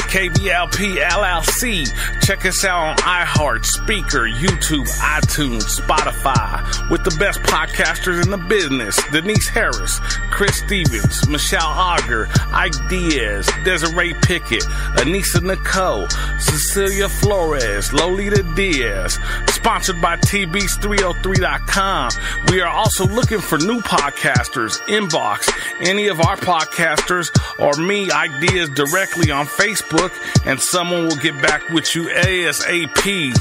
Kblp Llc. Check us out on iHeart, Speaker, YouTube, iTunes, Spotify, with the best podcasters in the business: Denise Harris, Chris Stevens, Michelle Auger, Ike Diaz, Desiree Pickett, Anissa Nicole, Cecilia Flores, Lolita Diaz. Sponsored by TBs303.com. We are also looking for new podcasters. Inbox any of our podcasters or me, Ike Diaz, directly on Facebook, and someone will get back with you ASAP.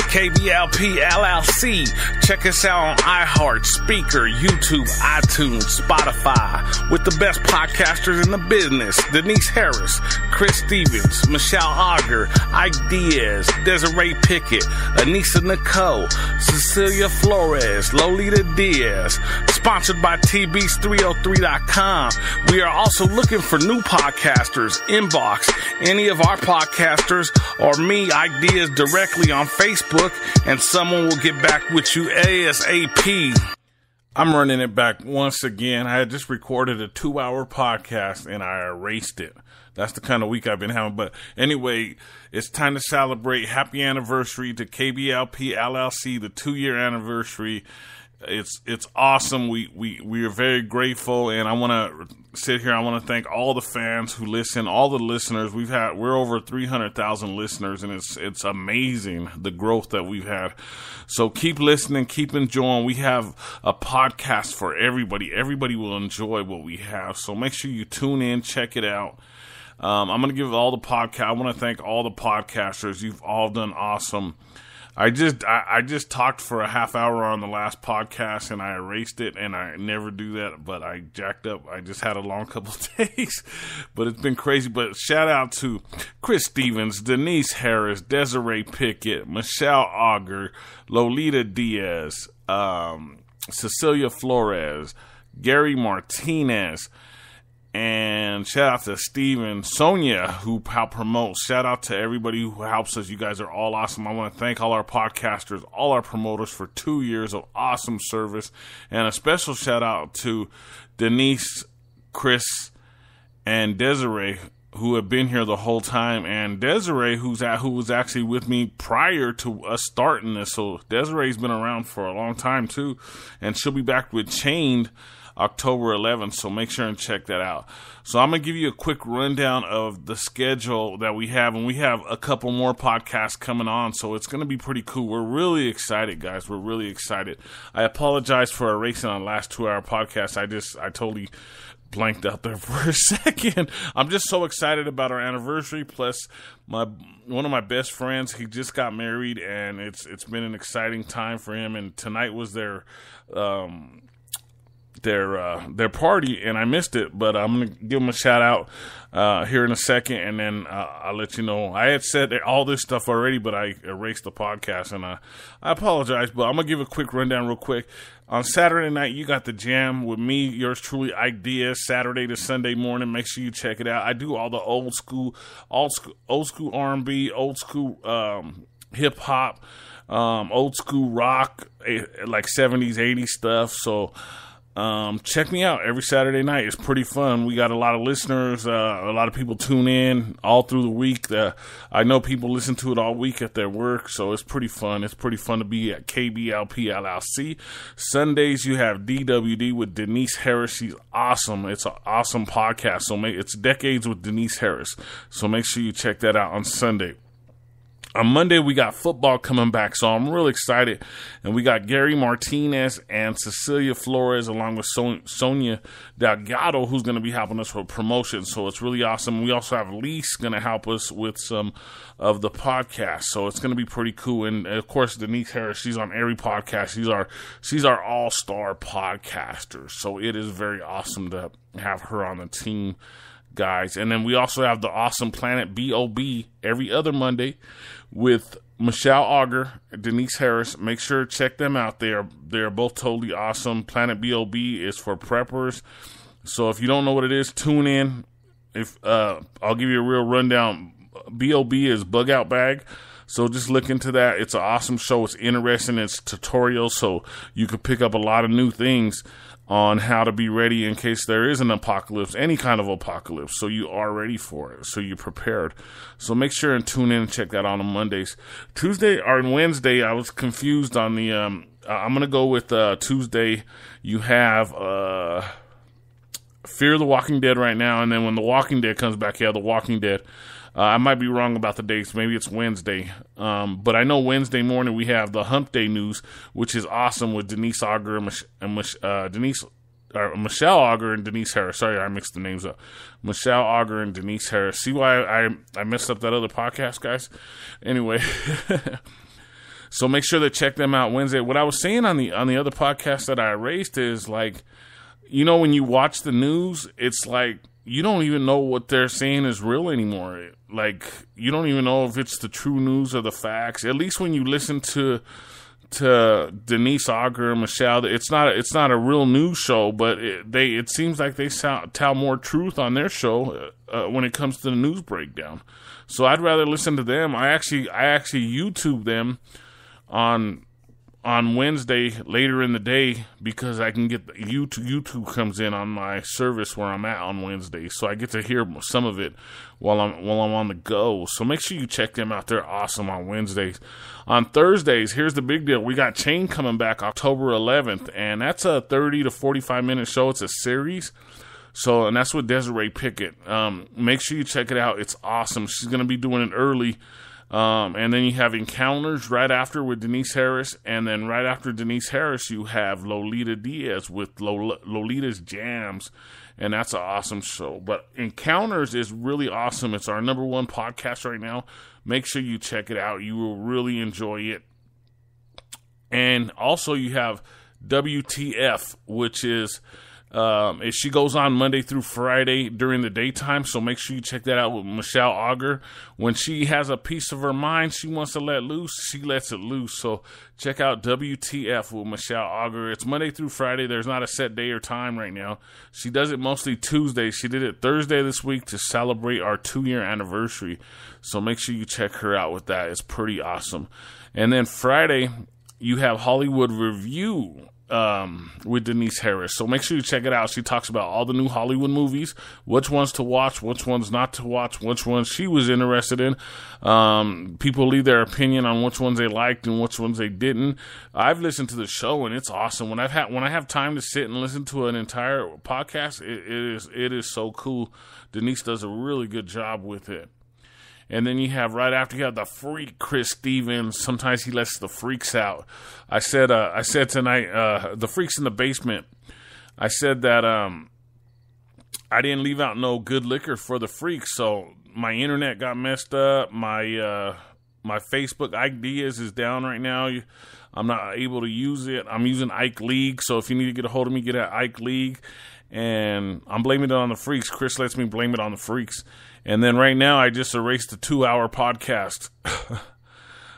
Kblp Llc. Check us out on iHeart, Speaker, YouTube, iTunes, Spotify, with the best podcasters in the business: Denise Harris, Chris Stevens, Michelle Auger, Ike Diaz, Desiree Pickett, Anissa Nicole, Cecilia Flores, Lolita Diaz. Sponsored by TBs303.com. We are also looking for new podcasters. Inbox any of our podcasters or me, Ike Diaz, directly on Facebook, and someone will get back with you ASAP. I'm running it back once again. I had just recorded a 2-hour podcast and I erased it. That's the kind of week I've been having. But anyway, it's time to celebrate. Happy anniversary to Kblp Llc, the 2-year anniversary. It's awesome. We are very grateful, and I want to sit here. I want to thank all the fans who listen, all the listeners. We're over 300,000 listeners, and it's amazing the growth that we've had. So keep listening, keep enjoying. We have a podcast for everybody. Everybody will enjoy what we have. So make sure you tune in, check it out. I'm going to give all the podcast. I want to thank all the podcasters. You've all done awesome. I just talked for a half hour on the last podcast and I erased it, and I never do that, but I jacked up. I just had a long couple of days, but it's been crazy. But shout out to Chris Stevens, Denise Harris, Desiree Pickett, Michelle Auger, Lolita Diaz, Cecilia Flores, Gary Martinez, and shout out to Steven, Sonia, who helped promote. Shout out to everybody who helps us. You guys are all awesome. I want to thank all our podcasters, all our promoters for 2 years of awesome service. And a special shout out to Denise, Chris, and Desiree, who have been here the whole time. And Desiree, who was actually with me prior to us starting this. So Desiree's been around for a long time too. And she'll be back with Chained October 11th, so make sure and check that out. So I'm going to give you a quick rundown of the schedule that we have, and we have a couple more podcasts coming on, so it's going to be pretty cool. We're really excited, guys. We're really excited. I apologize for erasing on the last 2-hour podcast. I totally blanked out there for a second. I'm just so excited about our anniversary, plus one of my best friends, he just got married, and it's been an exciting time for him, and tonight was their party, and I missed it, but I'm gonna give them a shout out here in a second, and then I'll let you know. I had said all this stuff already, but I erased the podcast, and I apologize, but I'm gonna give a quick rundown real quick. On Saturday night, you got the jam with me, yours truly, Ike Diaz, Saturday to Sunday morning. Make sure you check it out. I do all the old school R&B, old school hip hop, old school rock, like 70s, 80s stuff. So check me out every Saturday night. It's pretty fun. We got a lot of listeners. A lot of people tune in all through the week. I know people listen to it all week at their work, so it's pretty fun. It's pretty fun to be at Kblp Llc. Sundays, you have DWD with Denise Harris. She's awesome. It's an awesome podcast. So it's Decades with Denise Harris. So make sure you check that out on Sunday. On Monday, we got football coming back, so I'm real excited. And we got Gary Martinez and Cecilia Flores along with Sonia Delgado, who's going to be helping us with promotion. So it's really awesome. We also have Lise going to help us with some of the podcast. So it's going to be pretty cool. And, of course, Denise Harris, she's on every podcast. She's our all-star podcaster. So it is very awesome to have her on the team, guys. And then we also have the awesome Planet B.O.B. every other Monday with Michelle Auger, Denise Harris. Make sure to check them out. They're both totally awesome. Planet B.O.B. is for preppers. So if you don't know what it is, tune in. I'll give you a real rundown. B.O.B. is bug out bag. So just look into that. It's an awesome show. It's interesting. It's tutorials, so you could pick up a lot of new things on how to be ready in case there is an apocalypse, any kind of apocalypse, so you are ready for it, so you're prepared. So make sure and tune in and check that out on Mondays. Tuesday or Wednesday, I was confused on the, I'm going to go with Tuesday. You have Fear the Walking Dead right now, and then when The Walking Dead comes back, The Walking Dead. I might be wrong about the dates. Maybe it's Wednesday. But I know Wednesday morning we have the Hump Day News, which is awesome with Denise Auger and Michelle Auger and Denise Harris. Sorry, I mixed the names up. Michelle Auger and Denise Harris. See why I messed up that other podcast, guys? Anyway. So make sure to check them out Wednesday. What I was saying on the other podcast that I erased is, like, you know, when you watch the news, it's like you don't even know what they're saying is real anymore. Like, you don't even know if it's the true news or the facts. At least when you listen to Denise Auger and Michelle, it's not a real news show, but it seems like they tell more truth on their show when it comes to the news breakdown. So I'd rather listen to them. I actually YouTube them on Wednesday later in the day because I can get YouTube comes in on my service where I'm at on Wednesday, so I get to hear some of it while I'm on the go. So make sure you check them out. They're awesome on Wednesdays. On Thursdays, here's the big deal. We got Chain coming back October 11th, and that's a 30 to 45 minute show. It's a series. So, and that's with Desiree Pickett. Make sure you check it out. It's awesome. She's going to be doing it early. And then you have Encounters right after with Denise Harris. And then right after Denise Harris, you have Lolita Diaz with Lolita's Jams. And that's an awesome show. But Encounters is really awesome. It's our #1 podcast right now. Make sure you check it out. You will really enjoy it. And also you have WTF, which is... she goes on Monday through Friday during the daytime, so make sure you check that out with Michelle Auger. When she has a piece of her mind she wants to let loose, she lets it loose. So check out WTF with Michelle Auger. It's Monday through Friday. There's not a set day or time right now. She does it mostly Tuesdays. She did it Thursday this week to celebrate our 2-year anniversary. So make sure you check her out with that. It's pretty awesome. And then Friday, you have Hollywood Review with Denise Harris. So make sure you check it out. She talks about all the new Hollywood movies, which ones to watch, which ones not to watch, which ones she was interested in. People leave their opinion on which ones they liked and which ones they didn't. I've listened to the show and it's awesome. When I have time to sit and listen to an entire podcast, it is so cool. Denise does a really good job with it. And then you have right after, you have the freak Chris Stevens. Sometimes he lets the freaks out. I said tonight, the freaks in the basement. I said that I didn't leave out no good liquor for the freaks. So my internet got messed up. My Facebook IKELEAGUE is down right now. I'm not able to use it. I'm using IKELEAGUE. So if you need to get a hold of me, get at IKELEAGUE. And I'm blaming it on the freaks. Chris lets me blame it on the freaks. And then right now, I just erased a 2-hour podcast.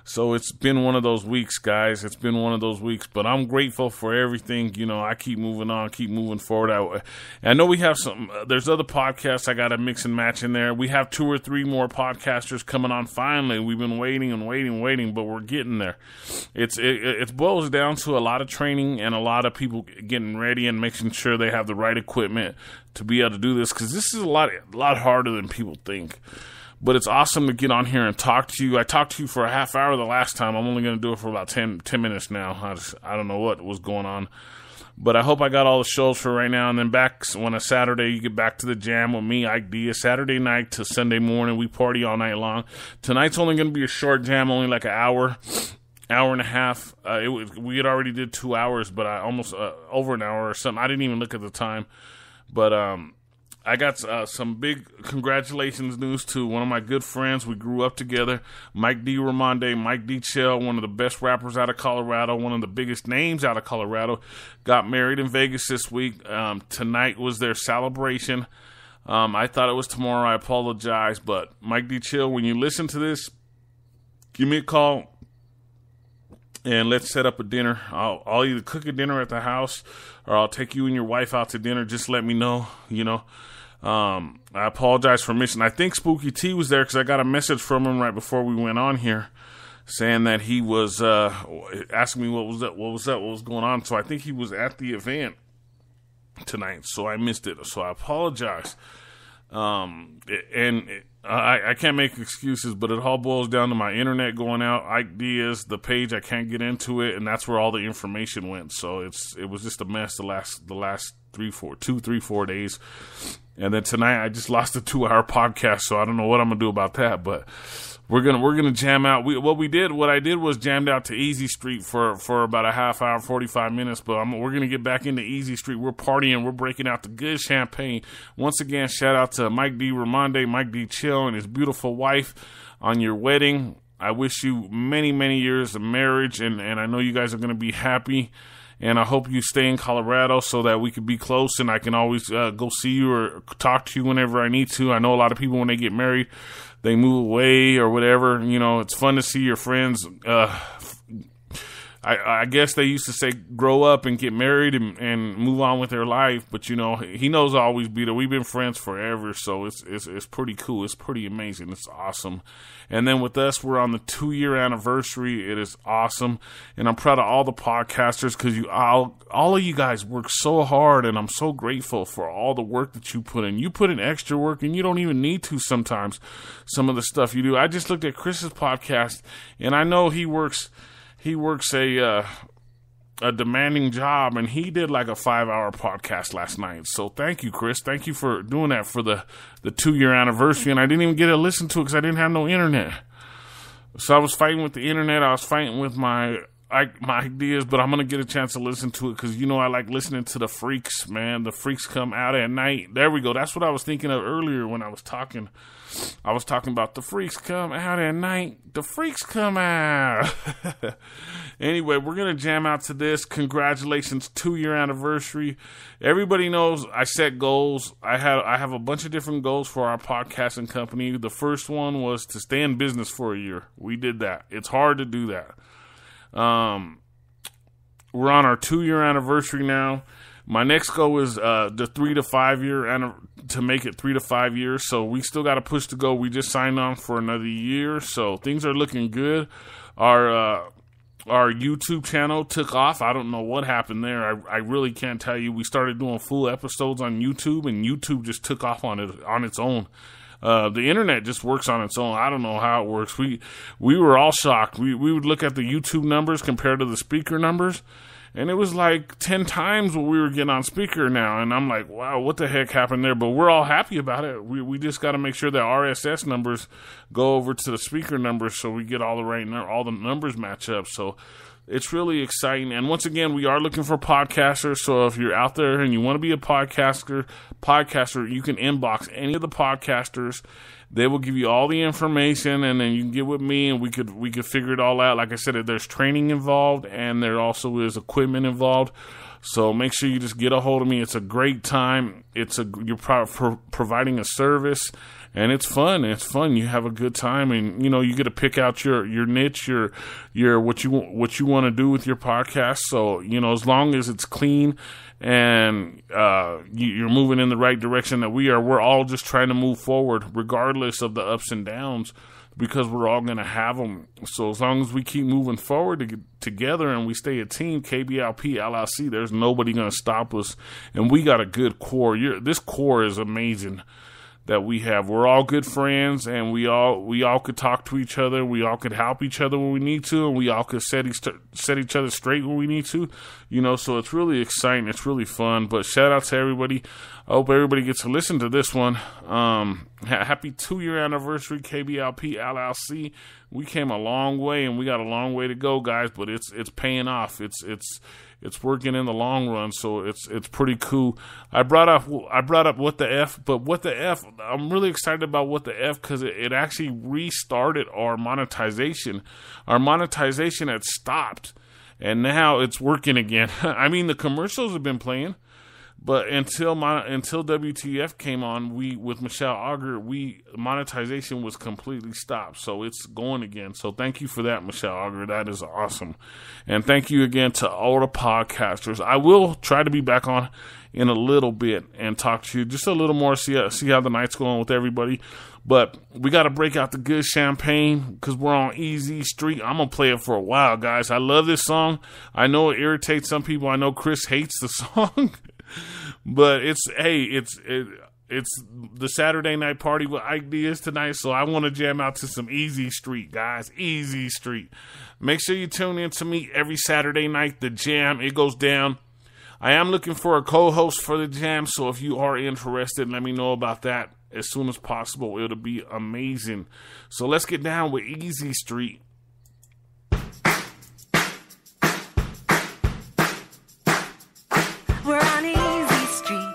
So it's been one of those weeks, guys. It's been one of those weeks. But I'm grateful for everything. You know, I keep moving on, keep moving forward. I know we have there's other podcasts I got to mix and match in there. We have 2 or 3 more podcasters coming on finally. We've been waiting and waiting, but we're getting there. It boils down to a lot of training and a lot of people getting ready and making sure they have the right equipment to be able to do this, because this is a lot harder than people think. But it's awesome to get on here and talk to you. I talked to you for a half hour the last time. I'm only going to do it for about 10 minutes now. I don't know what was going on. But I hope I got all the shows for right now. And then back on a Saturday, you get back to the jam with me, IKELEAGUE. Saturday night to Sunday morning, we party all night long. Tonight's only going to be a short jam, only like an hour and a half. We had already did 2 hours, but I almost over an hour or something. I didn't even look at the time. But I got some big congratulations news to one of my good friends. We grew up together, Mike D. Ramonde, Mike D. Chell, one of the best rappers out of Colorado, one of the biggest names out of Colorado, got married in Vegas this week. Tonight was their celebration. I thought it was tomorrow. I apologize. But Mike D. Chell, when you listen to this, give me a call. And let's set up a dinner. I'll either cook a dinner at the house or I'll take you and your wife out to dinner. Just let me know, you know. I apologize for missing. I think Spooky T was there because I got a message from him right before we went on here. saying that he was asking me what was going on. So I think he was at the event tonight, so I missed it. So I apologize. I can't make excuses, but it all boils down to my internet going out. DIAZ, the page, I can't get into it, and that's where all the information went. So it was just a mess the last 3-4 days. And then tonight I just lost a 2-hour podcast, so I don't know what I'm gonna do about that. But we're gonna jam out. What I did was jammed out to Easy Street for about a half hour, 45 minutes. But we're gonna get back into Easy Street. We're partying. We're breaking out the good champagne. Once again, shout out to Mike D. Ramonde, Mike D. Chill, and his beautiful wife on your wedding. I wish you many, many years of marriage, and I know you guys are gonna be happy. And I hope you stay in Colorado so that we could be close and I can always go see you or talk to you whenever I need to. I know a lot of people, when they get married, they move away or whatever. You know, it's fun to see your friends. I guess they used to say grow up and get married and move on with their life. But, you know, he knows I'll always be there. We've been friends forever, so it's pretty cool. It's pretty amazing. It's awesome. And then with us, we're on the 2-year anniversary. It is awesome. And I'm proud of all the podcasters because all of you guys work so hard, and I'm so grateful for all the work that you put in. You put in extra work, and you don't even need to sometimes, some of the stuff you do. I just looked at Chris's podcast, and I know he works a demanding job, and he did like a 5-hour podcast last night. So thank you, Chris. Thank you for doing that for the 2-year anniversary. And I didn't even get to listen to it because I didn't have no internet. So I was fighting with the internet. I was fighting with my ideas, but I'm going to get a chance to listen to it because, you know, I like listening to the freaks, man. The freaks come out at night. There we go. That's what I was thinking of earlier when I was talking. I was talking about the freaks come out at night. The freaks come out. Anyway, we're going to jam out to this. Congratulations, 2-year anniversary. Everybody knows I set goals. I have a bunch of different goals for our podcasting company. The first one was to stay in business for a year. We did that. It's hard to do that. We're on our 2-year anniversary now. My next goal is the 3 to 5 year to make it 3 to 5 years. So we still got a push to go. We just signed on for another year, so things are looking good. Our YouTube channel took off. I don't know what happened there. I really can't tell you. We started doing full episodes on YouTube, and YouTube just took off on its own. The internet just works on its own. I don't know how it works. We were all shocked. We would look at the YouTube numbers compared to the speaker numbers, and it was like 10 times what we were getting on speaker now. And I'm like, wow, what the heck happened there? But we're all happy about it. We just got to make sure that RSS numbers go over to the speaker numbers so we get all the numbers match up. So it's really exciting. And once again, we are looking for podcasters. So if you're out there and you want to be a podcaster, you can inbox any of the podcasters. They will give you all the information, and then you can get with me, and we could figure it all out. Like I said, there's training involved, and there also is equipment involved. So make sure you just get a hold of me. It's a great time. You're providing a service, and it's fun. It's fun. You have a good time, and you know you get to pick out your niche, your what you want to do with your podcast. So you know, as long as it's clean and you're moving in the right direction that we're all just trying to move forward, regardless of the ups and downs, because we're all going to have them. So as long as we keep moving forward together and we stay a team, Kblp Llc, there's nobody going to stop us. And we got a good core. This core is amazing that we have. We're all good friends, and we all could talk to each other. We all could help each other when we need to, and we all could set each other straight when we need to. You know, so it's really exciting. It's really fun. But shout out to everybody. I hope everybody gets to listen to this one. Happy 2-year anniversary, Kblp Llc. We came a long way, and we got a long way to go, guys. But it's paying off. It's working in the long run, so it's pretty cool. I brought up What the F, but What the F, I'm really excited about What the F because it actually restarted our monetization. Our monetization had stopped, and now it's working again. I mean, the commercials have been playing. But until WTF came on, with Michelle Auger, monetization was completely stopped. So it's going again. So thank you for that, Michelle Auger. That is awesome. And thank you again to all the podcasters. I will try to be back on in a little bit and talk to you just a little more, see how the night's going with everybody. But we got to break out the good champagne because we're on Easy Street. I'm going to play it for a while, guys. I love this song. I know it irritates some people. I know Chris hates the song. But it's the Saturday night party with ideas tonight, so I want to jam out to some Easy Street, guys. Easy Street. Make sure you tune in to me every Saturday night. The jam, it goes down. I am looking for a co-host for the jam, so if you are interested, let me know about that as soon as possible. It'll be amazing. So let's get down with Easy Street. We're on Easy Street,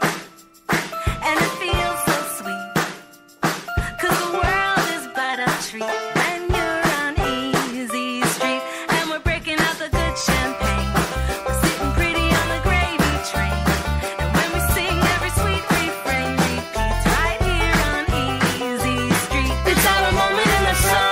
and it feels so sweet, 'cause the world is but a treat when you're on Easy Street, and we're breaking out the good champagne. We're sitting pretty on the gravy train, and when we sing, every sweet refrain repeats right here on Easy Street. It's our moment in the sun.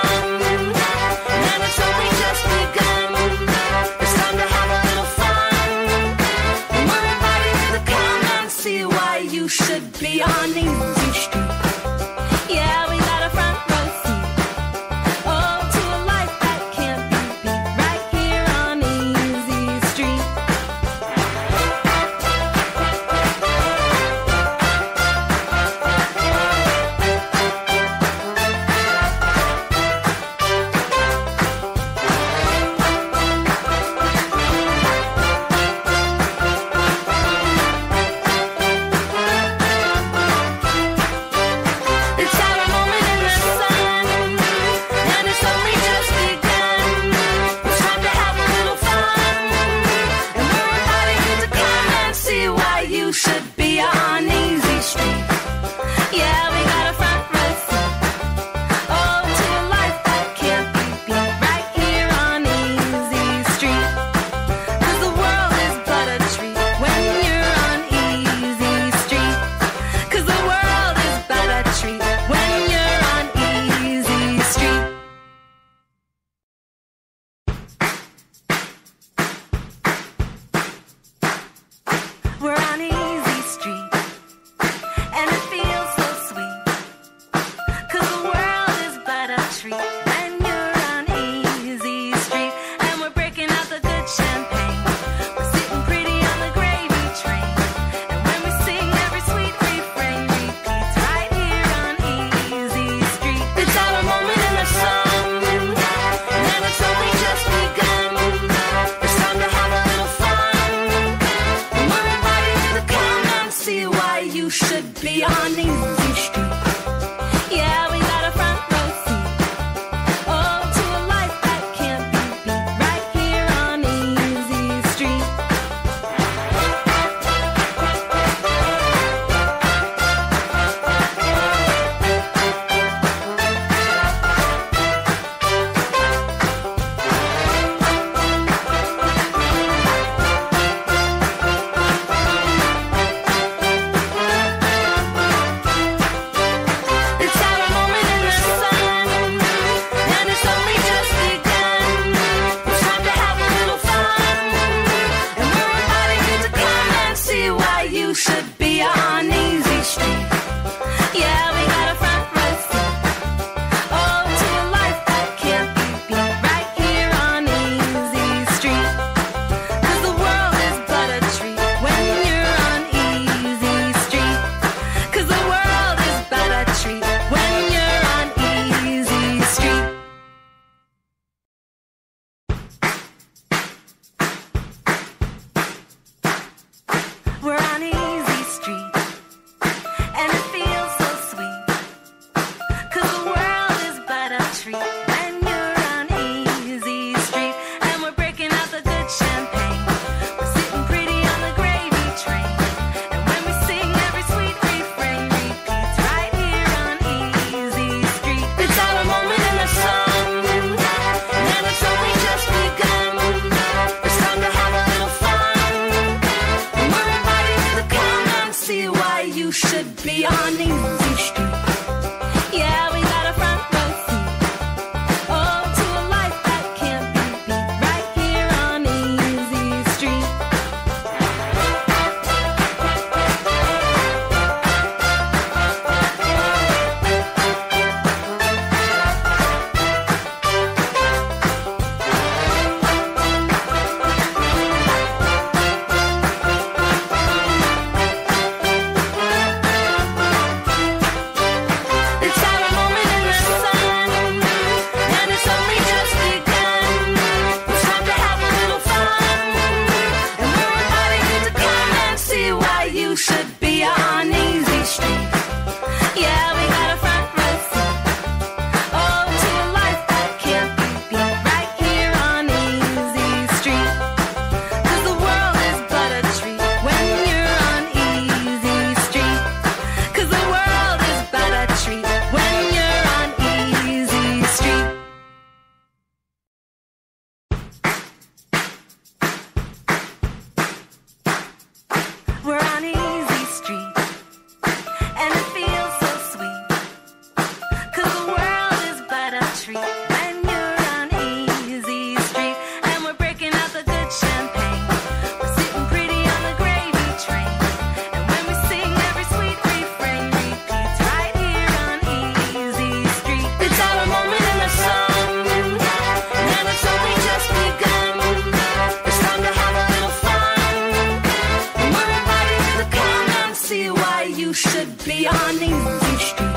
on Easy Street.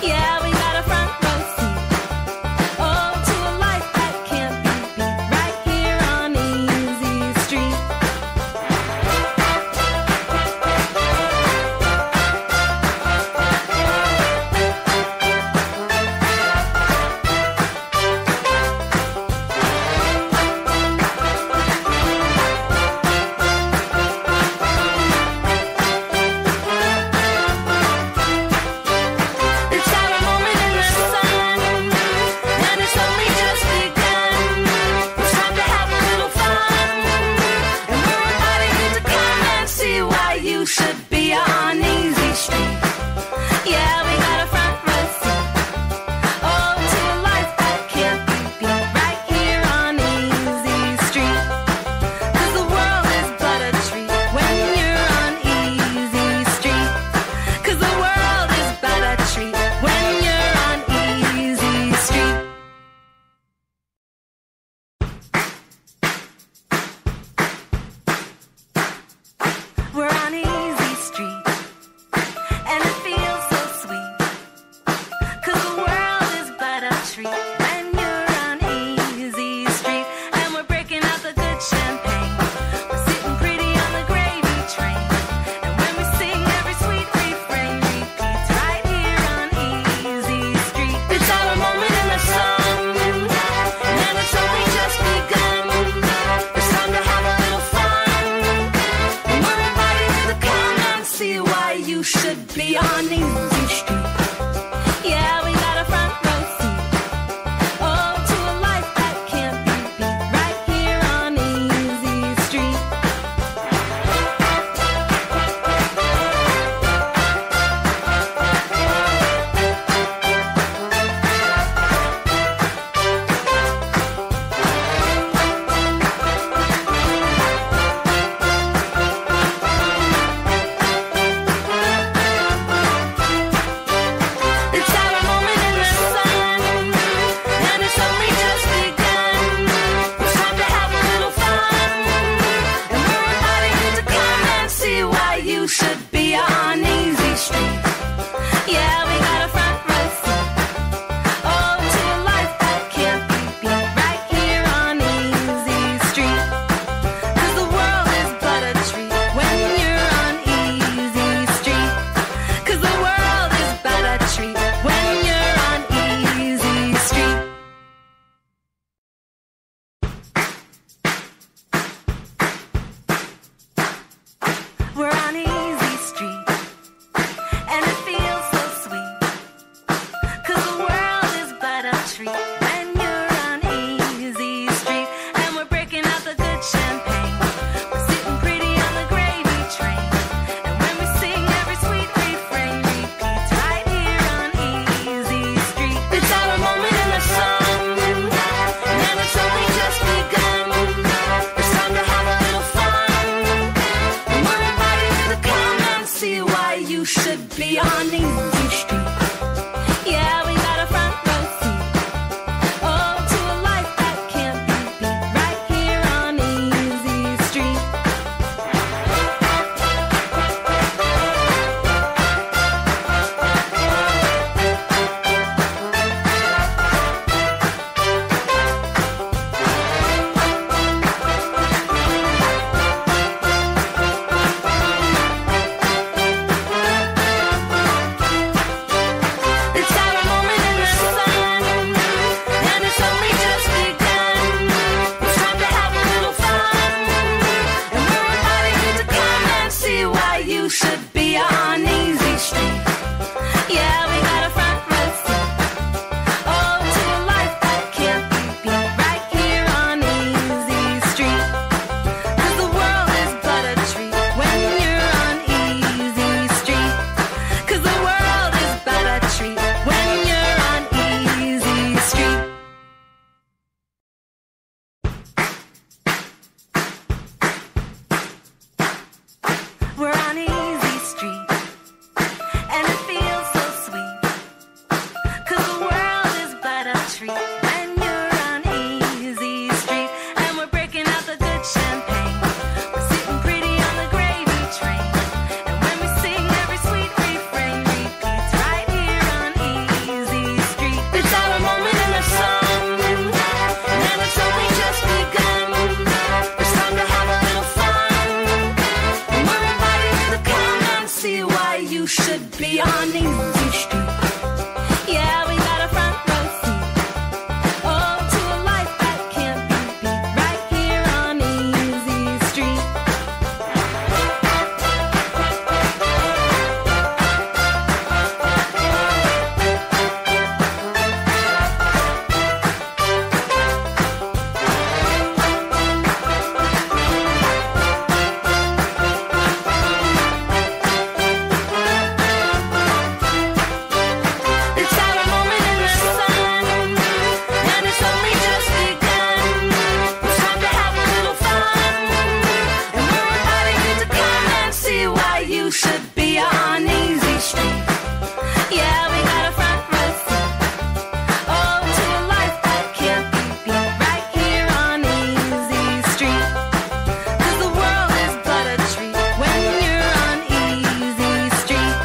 Yeah, we got a front row seat. Oh, to a life that can't be beat. Right here on Easy Street. It's our moment in the sun, and it's only just begun. It's time to have a little fun, and we're inviting you to come and see why you should be on Easy Street. Yeah, we got a front row seat. Oh, to a life that can't be beat. Right here on Easy Street. 'Cause the world is but a treat when you're on Easy Street. 'Cause the world is but a treat when you're on Easy Street. We're on Easy Street, and it feels so sweet. 'Cause the world is but a treat when you're on Easy Street. And we're breaking out the good champagne. We're sitting pretty on the gravy train. And when we sing, every sweet refrain repeats right here on Easy Street. It's our moment in the sun, and it's only just begun. It's time to have a little fun, and we're inviting you to come and see why you should be on Easy Street. Yeah, we got a front row seat. Oh, to a life that can't be beat. Right here on Easy Street. It's our moment in the sun, and it's only just begun. It's time to have a little fun, and we're inviting you to come and see why you should be on Easy Street. Yeah, we got a front row seat. Oh, to a life that can't be beat. Right here on Easy Street. 'Cause the world is but a treat when you're on Easy Street. 'Cause the world is but a treat when you're on Easy Street. We're on Easy Street, and it feels so sweet. 'Cause the world is but a treat when you're on Easy Street. And we're breaking out the good champagne. We're sitting pretty on the gravy train. And when we sing, every sweet refrain repeats right here on Easy Street. It's our moment in the sun, and it's only just begun. It's time to have a little fun, and we're inviting you to come and see why you should be on Easy Street. Yeah, we got a front row seat. Oh, to a life that can't be beat. Right here on Easy Street. It's our moment in the sun, and it's only just begun. It's time to have a little fun, and we're inviting you to come and see why you should be on Easy Street. Yeah, we got a front row seat. Oh, to a life that can't be beat. Right here on Easy Street. 'Cause the world is but a treat when you're on Easy Street. 'Cause the world is but a treat when you're on Easy Street. We're on Easy Street, and it feels so sweet. 'Cause the world is but a treat when you're on Easy Street. And we're breaking out the good champagne. We're sitting pretty on the gravy train. And when we sing, every sweet refrain easy street. Yeah, we got a front row seat. Oh, to a life that can't be beat. Right here on Easy Street. It's our moment in the sun, and it's only just begun. It's time to have a little fun, and we're inviting you to come and see why you should be on Easy Street. Yeah, we got a front row seat. Oh, to a life that can't be beat. Right here on Easy Street. 'Cause the world is but a treat when you're on Easy Street.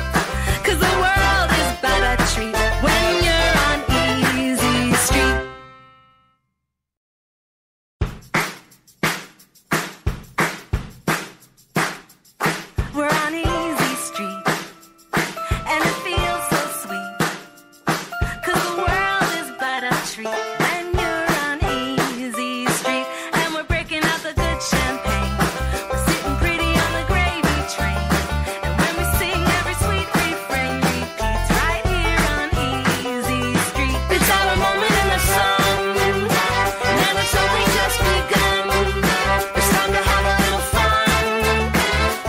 'Cause the world is but a treat when you're on Easy Street. We're on Easy Street, and it feels so sweet. 'Cause the world is but a treat when you're on Easy Street. And we're breaking out the good champagne. We're sitting pretty on the gravy train. And when we sing, every sweet refrain repeats right here on Easy Street. It's our moment in the sun, and it's only just begun. It's time to have a little fun,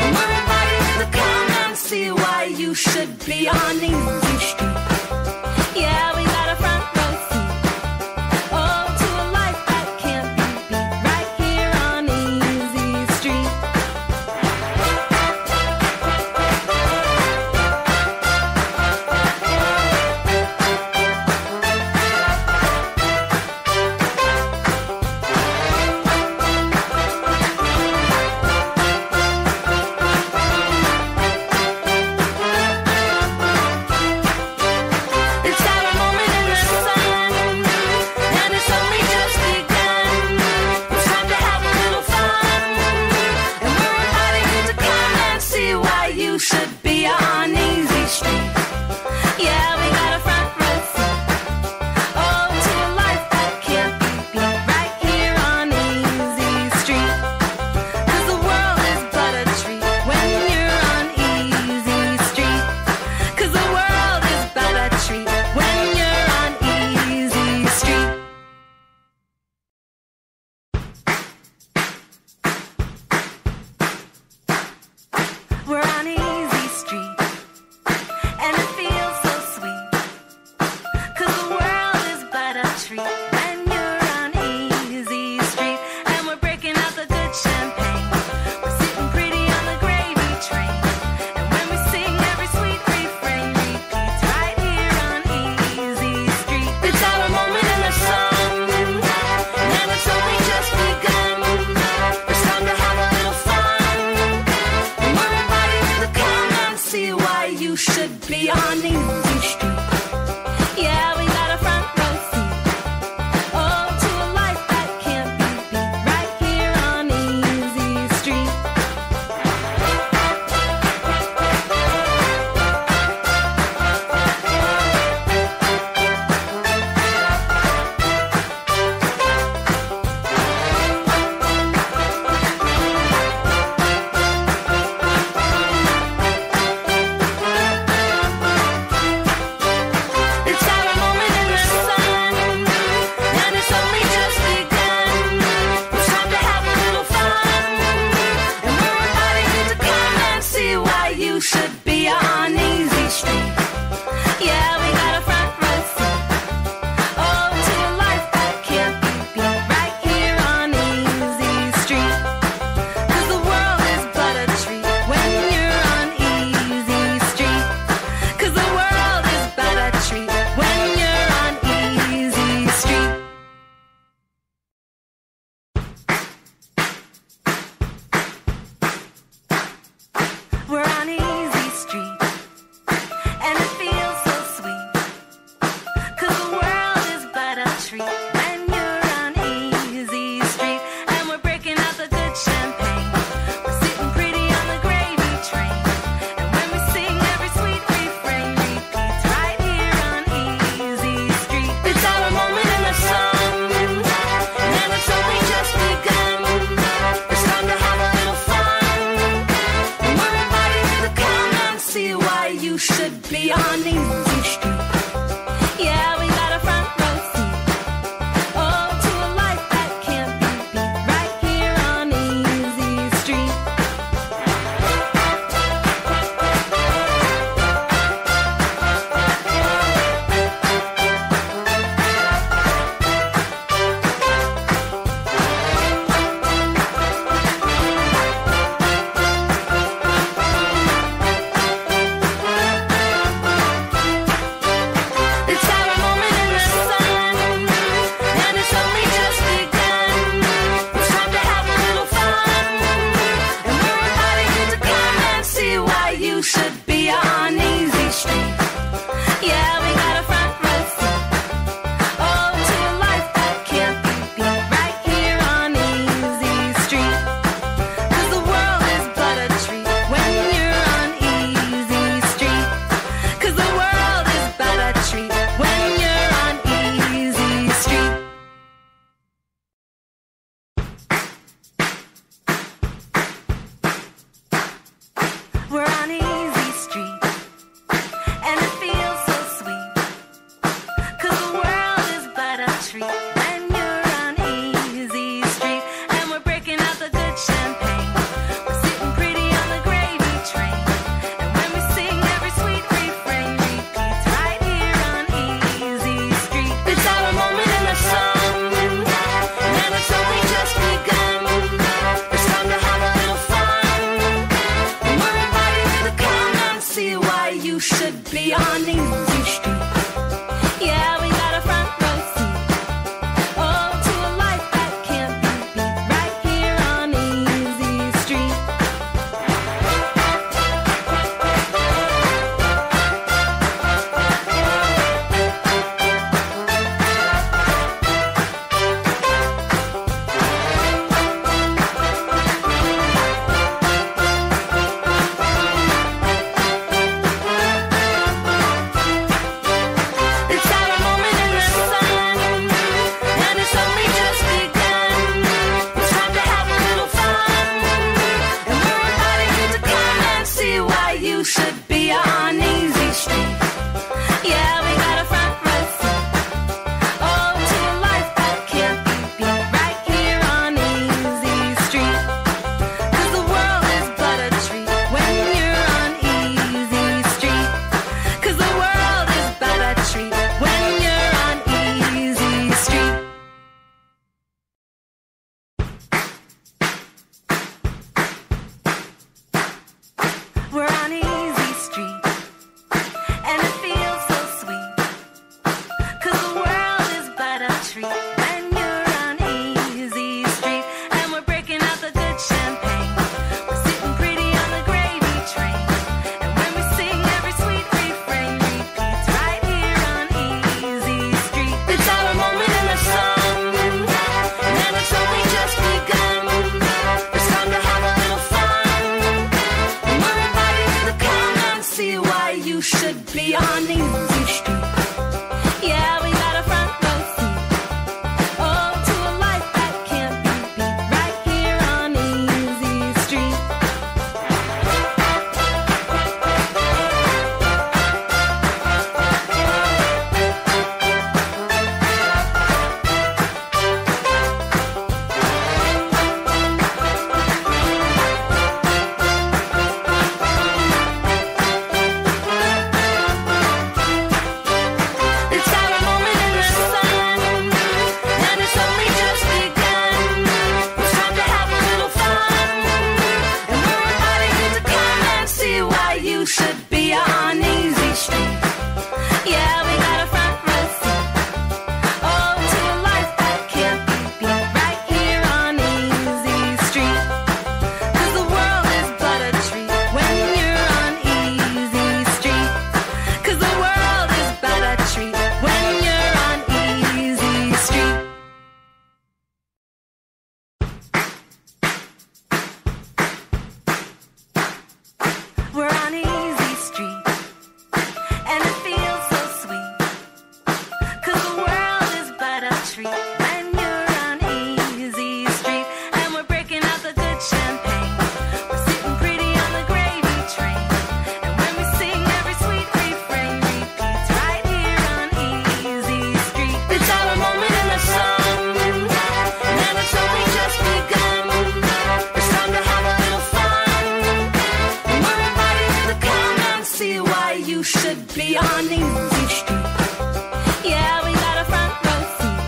and we're inviting you to come and see why you should be on Easy Street. Yeah, we got a front row seat. Oh, to a life that can't be beat. Right here on Easy Street. It's our moment in the sun, and it's only just begun. It's time to have a little fun, and we're inviting you to come and see why you should be on Easy Street. Yeah, we got a front row seat. Oh, to a life that can't be beat. Right here on Easy Street. 'Cause the world is but a treat when you're on Easy Street. 'Cause the world is but a treat when you're on Easy Street. We're on Easy Street, and it feels so sweet. 'Cause the world is but a treat when you're on Easy Street. And we're breaking out the good champagne. We're sitting pretty on the gravy train. And when we sing, every sweet refrain repeats right here on Easy Street. It's our moment in the sun, and it's only just begun. It's time to have a little fun, and we're inviting you to come and see why you should be on Easy Street. Yeah, we got a front row seat. Oh, to a life that can't be beat. Right here on Easy Street. It's our moment in the sun, and it's only just begun. It's time to have a little fun, and we're inviting you to come and see why you should be on Easy Street. Yeah, we got a front row seat. Oh, to a life that can't be beat. Right here on Easy Street. 'Cause the world is but a treat when you're on Easy Street. 'Cause the world is but a treat when you're on Easy Street. We're on Easy Street, and it feels so sweet. 'Cause the world is but a treat when you're on Easy Street. And we're breaking out the good champagne. We're sitting pretty on the gravy train. And when we sing, every sweet refrain repeats Easy Street. Yeah, we got a front row seat. Oh, to a life that can't be beat. Right here on Easy Street. It's our moment in the sun, and it's only just begun. It's time to have a little fun, and we're inviting you to come and see why you should be on Easy Street. Yeah, we got a front row seat. Oh, to a life that can't be beat. Right here on Easy Street. 'Cause the world is but a treat when you're on Easy Street. 'Cause the world is but a treat when you're on Easy Street. We're on Easy Street, and it feels so sweet. 'Cause the world is but a treat when you're on Easy Street. And we're breaking out the good champagne. We're sitting pretty on the gravy train. And when we sing, every sweet refrain repeats right here on Easy Street. It's our moment in the sun, and it's only just begun. It's time to have a little fun, and we're inviting you to come and see why you should be on Easy Street. Yeah, we got a front row seat. Oh, to a life that can't be beat. Right here on Easy Street. It's our moment in the sun, and it's only just begun. It's time to have a little fun, and we're inviting you to come and see why you should be on Easy Street. Yeah, we got a front row seat. Oh, to a life that can't be beat. Right here on Easy Street. 'Cause the world is but a treat when you're on Easy Street. 'Cause the world is but a treat when you're on Easy Street. We're on Easy Street, and it feels so sweet. 'Cause the world is but a treat when you're on Easy Street. And we're breaking out the good champagne. We're sitting pretty on the gravy train. And when we sing, every sweet refrain repeats right here on Easy Street. It's our moment in the sun, and it's only just begun. It's time to have a little fun, and we're inviting you to come and see why you should be on Easy Street. Yeah, we got a front row seat.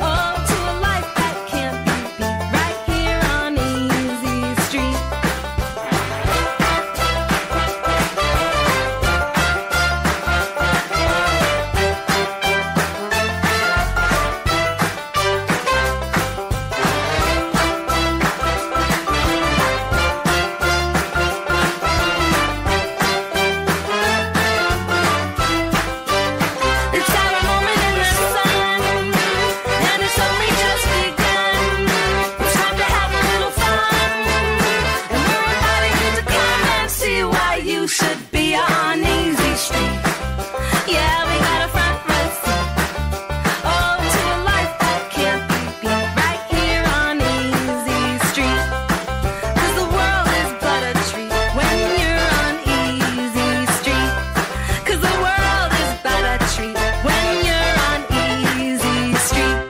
Oh, to a life that can't be beat. Right here on Easy Street. It's our moment in the sun, and it's only just begun. It's time to have a little fun, and we're inviting you to come and see why you should be on Easy Street. Yeah, we got a front row seat. Oh, to a life that can't be beat. Right here on Easy Street. 'Cause the world is but a treat when you're on Easy Street. 'Cause the world is but a treat when you're on Easy Street.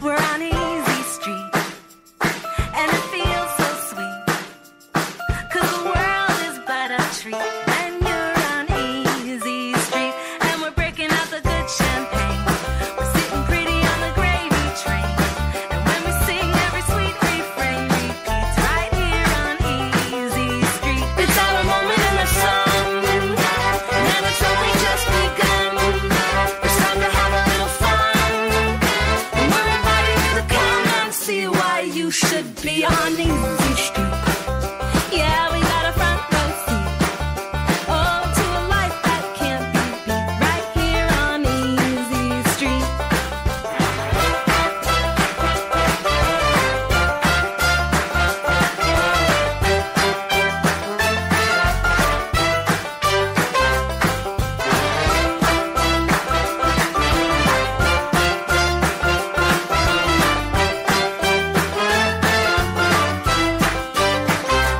We're on Easy Street, and it feels so sweet. 'Cause the world is but a treat when you're on Easy Street. And we're breaking out the good champagne. We're sitting pretty on the gravy train. And when we sing, every sweet refrain easy street. Yeah, we got a front row seat. Oh, to a life that can't be beat. Right here on Easy Street.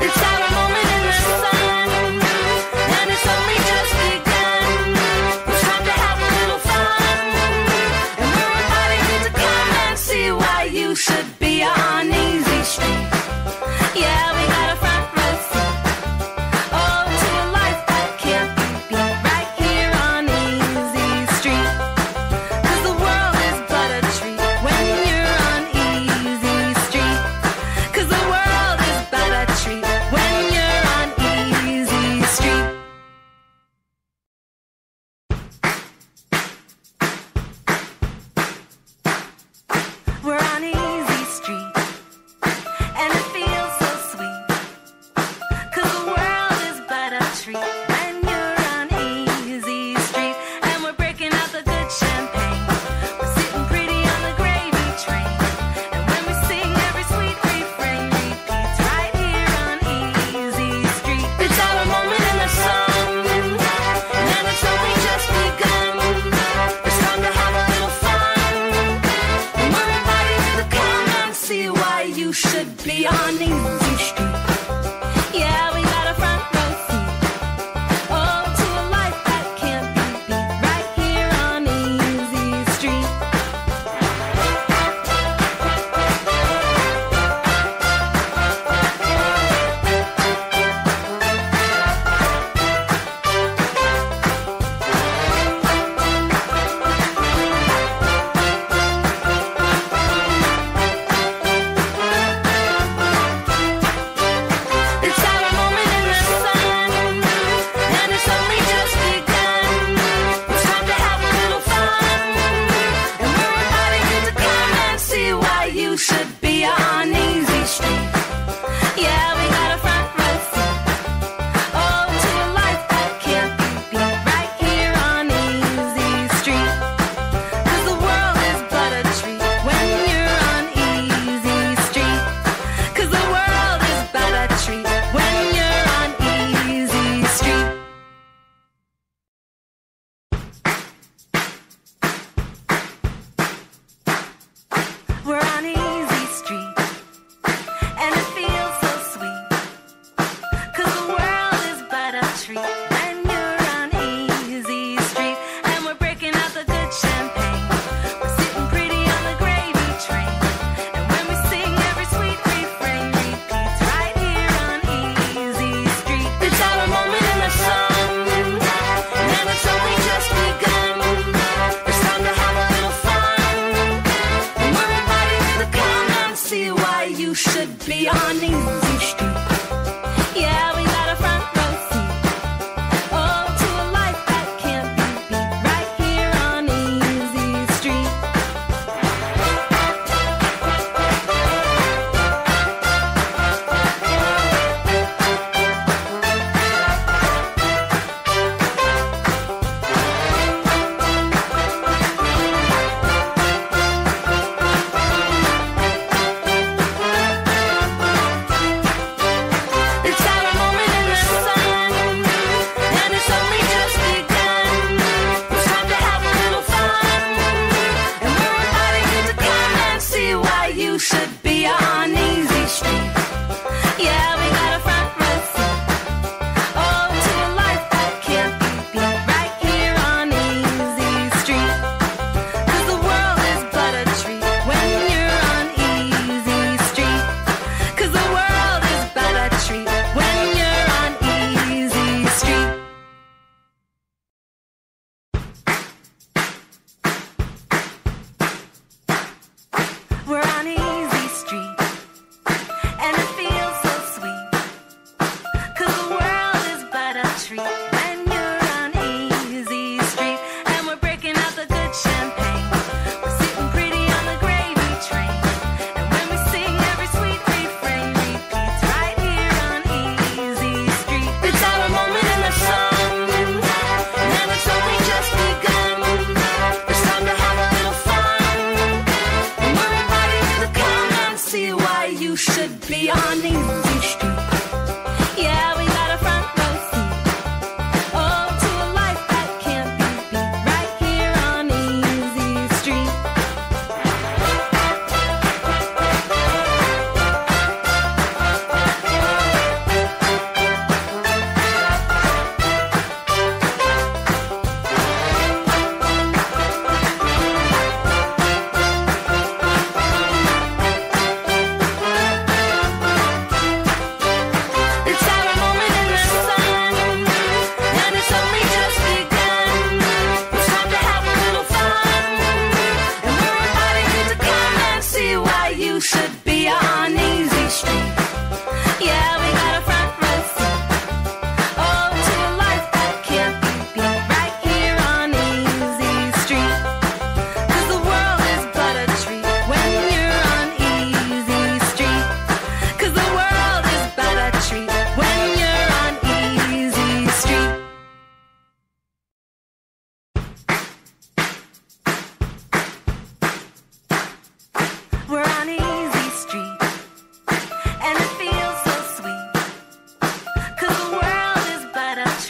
It's our moment in the sun, and it's only just begun. It's time to have a little fun, and we're inviting you to come and see why you should be on Easy Street. Yeah, we got a front row seat. Oh, to a life that can't be beat. Right here on Easy Street. 'Cause the world is but a treat when you're on Easy Street. 'Cause the world is but a treat when you're on Easy Street. We're on Easy Street, and it feels so sweet. 'Cause the world is but a treat when you're on Easy Street. And we're breaking out the good champagne. We're sitting pretty on the gravy train. And when we sing, every sweet refrain repeats right here on Easy Street. It's our moment in the sun, and it's only just begun. It's time to have a little fun, and we're inviting you to come and see why you should be on Easy Street. Yeah, we got a front row seat. Oh, to a life that can't be beat. Right here on Easy Street. It's our moment in the sun, and it's only just begun. It's time to have a little fun, and we're inviting you to come and see why you should be on Easy Street. Yeah, we got a front row seat. Oh, to a life that can't be beat. Right here on Easy Street. 'Cause the world is but a treat when you're on Easy Street. 'Cause the world is but a treat when you're on Easy Street. We're on Easy Street, and it feels so sweet. 'Cause the world is but a treat when you're on Easy Street. And we're breaking out the good champagne. We're sitting pretty on the gravy train. And when we sing, every sweet refrain repeats right here on Easy Street. It's our moment in the sun, and it's only just begun. It's time to have a little fun, and we're inviting you to come and see why you should be on Easy Street. Yeah, we got a front row seat. Oh, to a life that can't be beat. Right here on Easy Street. It's our moment in the sun, and it's only just begun. It's time to have a little fun, and we're inviting you to come and see why you should be on Easy Street. Yeah, we got a front row seat. Oh, to a life that can't be beat. Right here on Easy Street. 'Cause the world is but a treat when you're on Easy Street. 'Cause the world is but a treat when you're on Easy Street. We're on Easy Street, and it feels so sweet. 'Cause the world is but a treat when you're on Easy Street. And we're breaking out the good champagne. We're sitting pretty on the gravy train. And when we sing, every sweet refrain repeats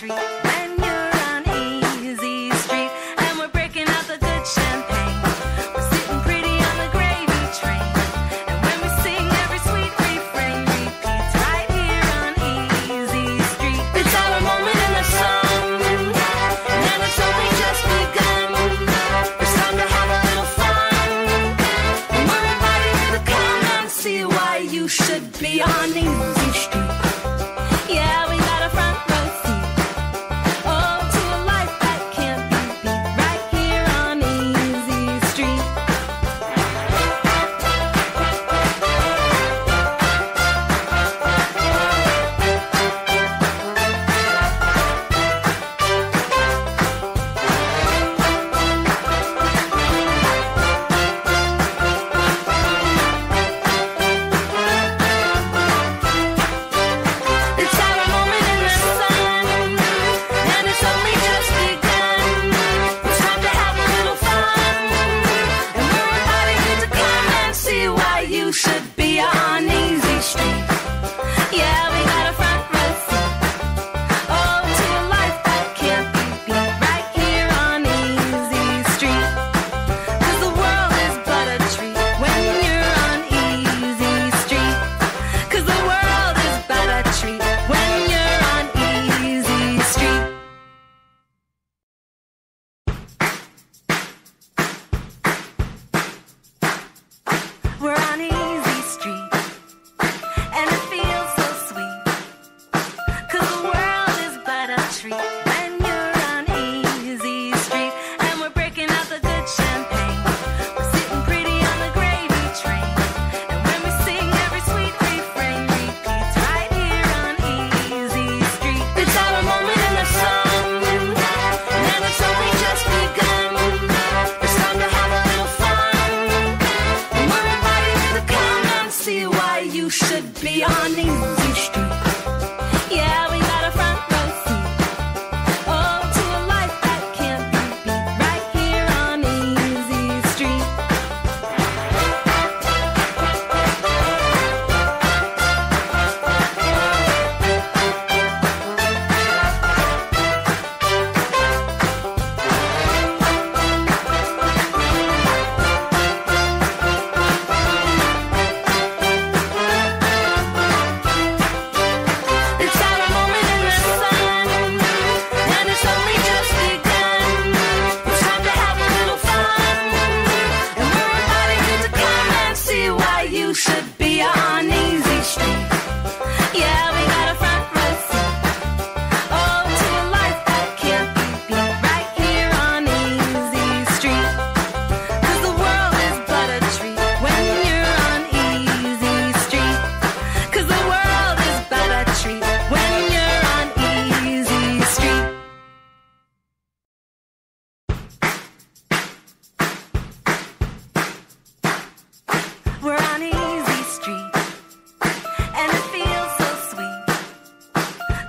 treat when you're on Easy Street. And we're breaking out the good champagne. We're sitting pretty on the gravy train. And when we sing, every sweet refrain repeats right here on Easy Street. It's our moment in the sun, and it's only just begun. It's time to have a little fun, and we're inviting you to come and see why you should be on Easy Street. Yeah, we got a front row seat. Oh, to a life that can't be beat. Right here on Easy Street. It's our moment in the sun, and it's only just begun. It's time to have a little fun, and we're inviting you to come and see why you should be on Easy Street. Yeah, we got a front row seat. Oh, to a life that can't be beat. Right here on Easy Street. 'Cause the world is but a treat when you're on Easy Street. 'Cause the world is but a treat when you're on Easy Street. We're on Easy Street, and it feels so sweet. 'Cause the world is but a treat when you're on Easy Street. And we're breaking out the good champagne. We're sitting pretty on the gravy train. And when we sing, every sweet refrain repeats right here on Easy Street. It's our moment in the sun, and it's only just begun. It's time to have a little fun, and we're inviting you to come and see why you should be on Easy Street. Yeah, we got a front row seat. Oh, to a life that can't be beat. Right here on Easy Street. It's our moment in the sun, and it's only just begun. It's time to have a little fun, and we're inviting you to come and see why you should be on Easy Street. Yeah, we got a front row seat. Oh, to a life that can't be beat. Right here on Easy Street. 'Cause the world is but a treat when you're on Easy Street. 'Cause the world is but a treat when you're on Easy Street. We're on Easy Street, and it feels so sweet.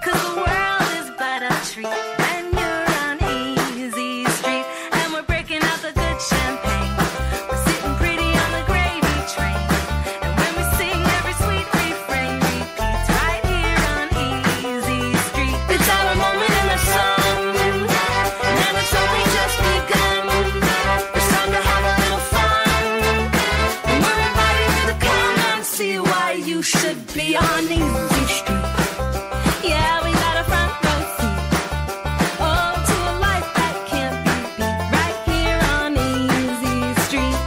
'Cause the world is but a treat when you're on Easy Street. And we're breaking out the good champagne. We're sitting pretty on the gravy train. And when we sing, every sweet refrain repeats right here on Easy Street. It's our moment in the sun, and it's only just begun. It's time to have a little fun, and we're inviting you to come and see why you should be on Easy Street. Yeah, we got a front row seat. Oh, to a life that can't be beat. Right here on Easy Street.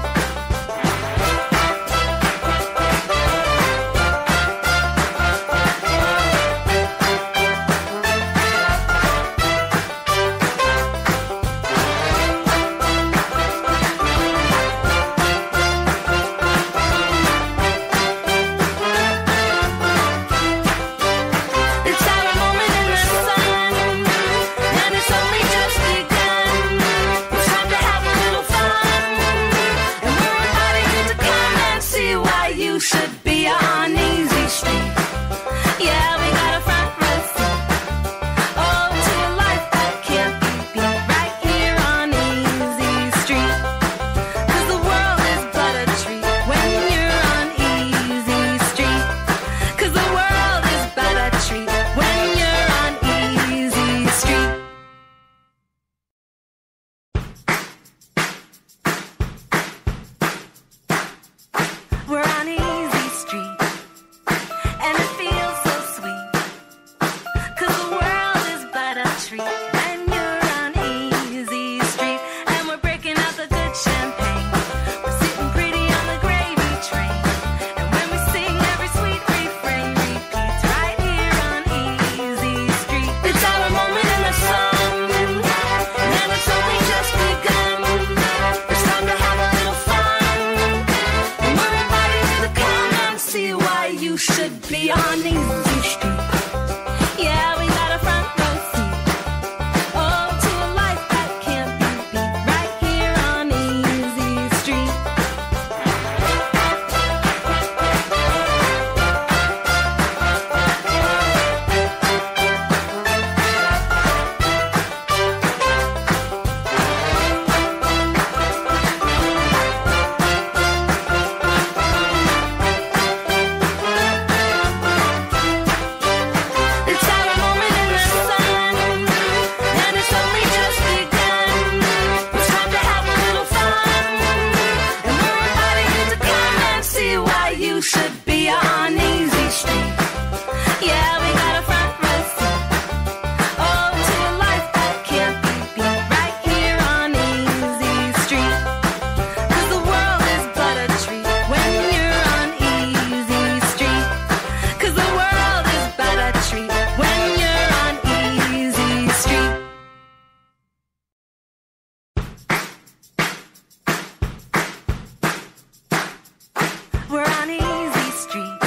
easy street. Yeah, we got a front row seat. Oh, to a life that can't be beat. Right here on Easy Street. It's our moment in the sun, and it's only just begun. It's time to have a little fun, and we're inviting you to come and see why you should be on Easy Street. Yeah, we got a front row seat. Oh, to a life that can't be beat. Right here on Easy Street. 'Cause the world is but a treat when you're on Easy Street. 'Cause the world is but a treat when you're on Easy Street. We're on Easy Street,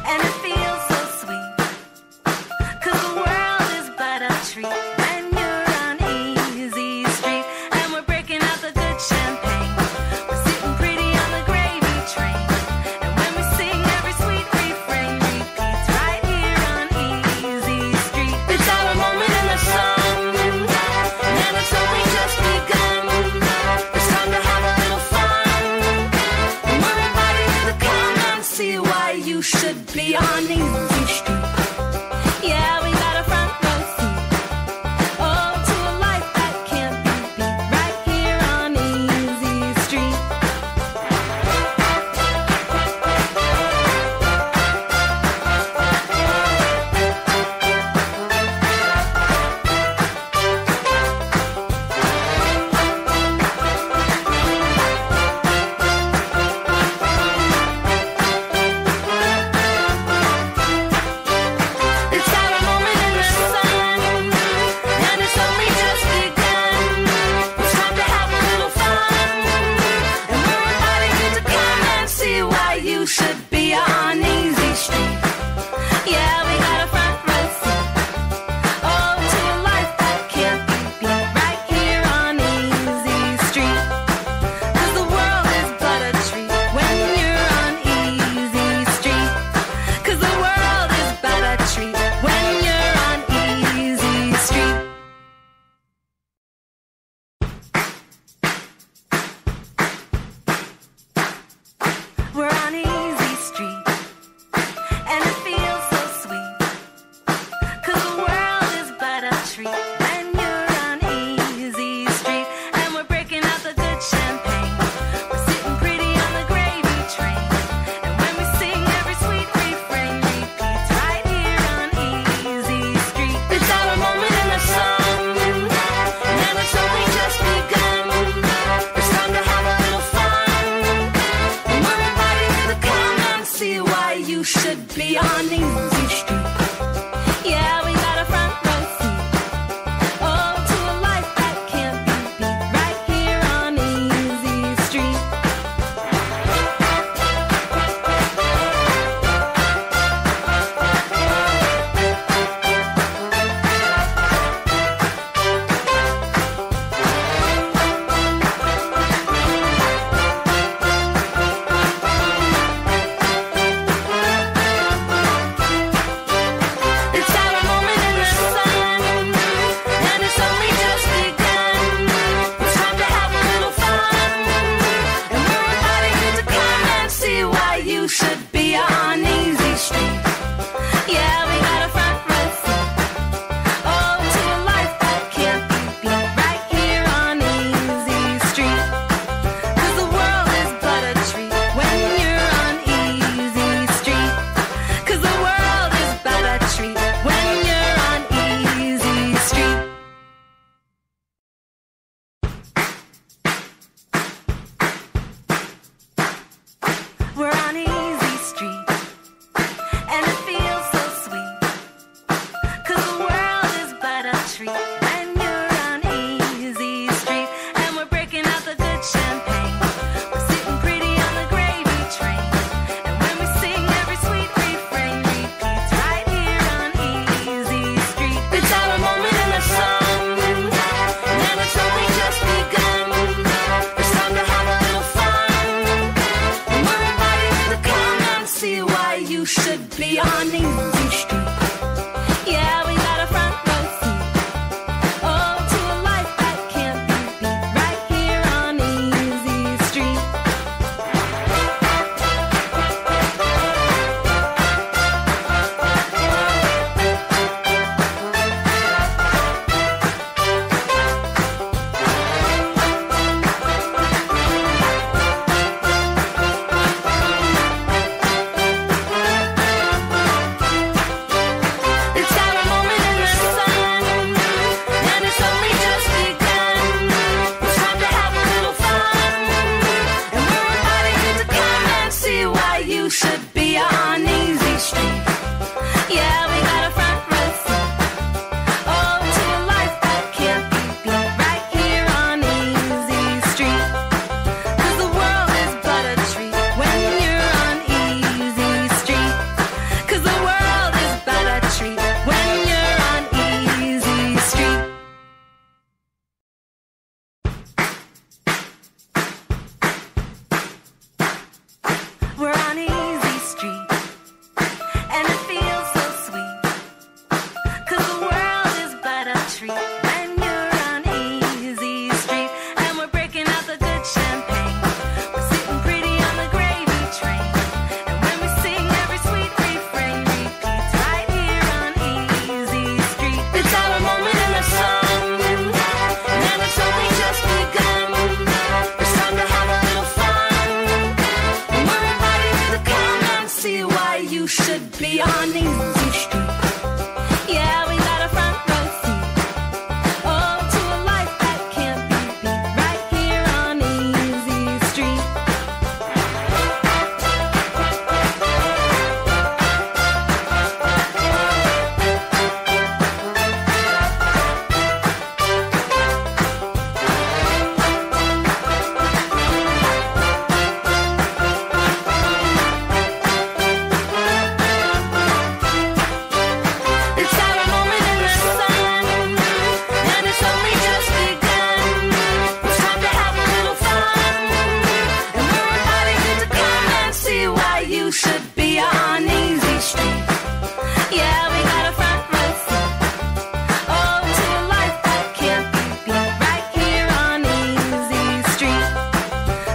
and it feels so sweet. 'Cause the world is but a treat when you're on Easy Street. And we're breaking out the good champagne. We're sitting pretty on the gravy train. And when we sing, every sweet refrain repeats right here on Easy Street. It's our moment in the sun, and it's only just begun. It's time to have a little fun, and we're inviting you to come and see why you should be on Easy Street. Yeah, we got a front row seat. Oh, to a life that can't be beat. Right here on Easy Street. It's our moment in the sun, and it's only just begun. It's time to have a little fun, and we're inviting you to come and see why you should be on Easy Street. Yeah, we got a front row seat. Oh, to a life that can't be beat. Right here on Easy Street. 'Cause the world is but a treat when you're on Easy Street. 'Cause the world is but a treat when you're on Easy Street. We're on Easy Street, and it feels so sweet. 'Cause the world is but a treat when you're on Easy Street. And we're breaking out the good champagne. We're sitting pretty on the gravy train. And when we sing, every sweet refrain repeats right here on Easy Street. It's our moment in the sun, and it's only just begun. It's time to have a little fun, and we're inviting you to come and see why you should be on Easy Street. Yeah, we got a front row seat. Oh, to a life that can't be beat. Right here on Easy Street. be on Easy Street. Yeah, we got a front row seat. Oh, to a life that can't be beat. Right here on Easy Street. It's our moment in the sun, and it's only just begun. It's time to have a little fun, and we're inviting you to come and see why you should be on Easy Street. Yeah, we got a front row seat. Oh, to a life that can't be beat. Right here on Easy Street. 'Cause the world is but a treat when you're on Easy Street. 'Cause the world is but a treat when you're on Easy Street. We're on Easy Street, and it feels so sweet. 'Cause the world is but a treat when you're on Easy Street. And we're breaking out the good champagne. We're sitting pretty on the gravy train. And when we sing, every sweet refrain repeats right here on Easy Street. It's our moment in the sun, and it's only just begun. It's time to have a little fun, and we're inviting you to come and see why you should be on Easy Street. Yeah, we got a front row seat. Oh, to a life that can't be beat. Right here on Easy Street. It's our moment in the sun, and it's only just begun. It's time to have a little fun, and we're inviting you to come and see why you should be on Easy Street. Yeah, we got a front row seat. Oh, to a life that can't be beat. Right here on Easy Street.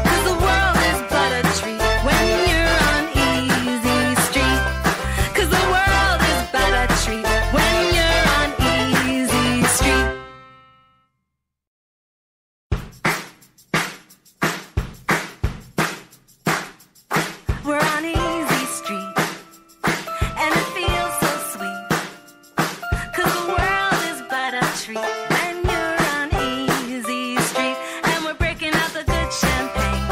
'Cause the world is but a treat when you're on Easy Street. 'Cause the world is but a treat when you're on Easy Street. We're on Easy Street, and it feels so sweet. 'Cause the world is but a treat when you're on Easy Street. And we're breaking out the good champagne.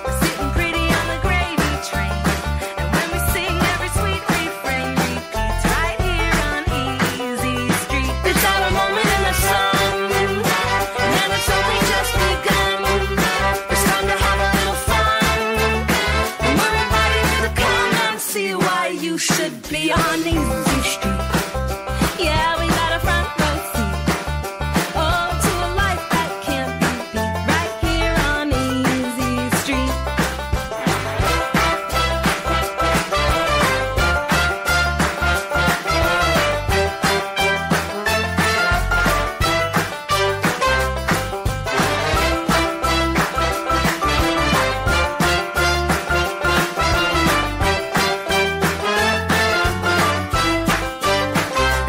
We're sitting pretty on the gravy train. And when we sing, every sweet refrain repeats right here on Easy Street. It's our moment in the sun, and it's only just begun. It's time to have a little fun, and we're inviting you to come and see why you should be on Easy Street. Yeah, we got a front row seat. Oh, to a life that can't be beat. Right here on Easy Street.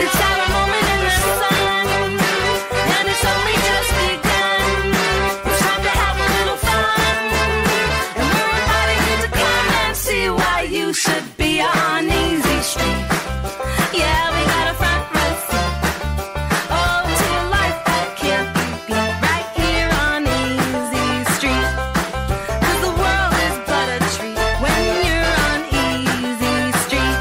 It's our moment in the sun, and it's only just begun. It's time to have a little fun, and we're inviting you to come and see why you should be on Easy Street. Yeah, we got a front row seat. Oh, to a life that can't be beat. Right here on Easy Street. 'Cause the world is but a treat when you're on Easy Street.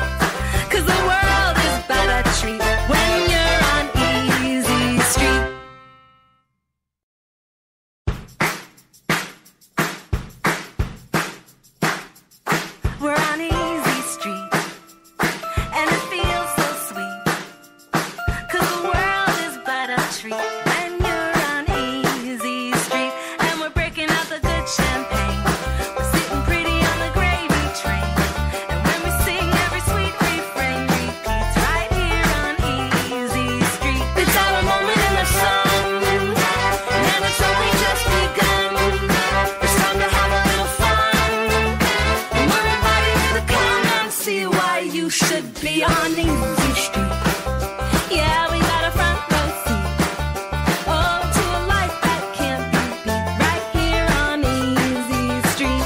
'Cause the world is but a treat when you're on Easy Street. We're on Easy Street, and it feels so sweet. 'Cause the world is but a treat when you're on Easy Street. And we're breaking out the good champagne. We're sitting pretty on the gravy train. And when we sing, every sweet refrain on Easy Street. Yeah, we got a front row seat. Oh, to a life that can't be beat. Right here on Easy Street.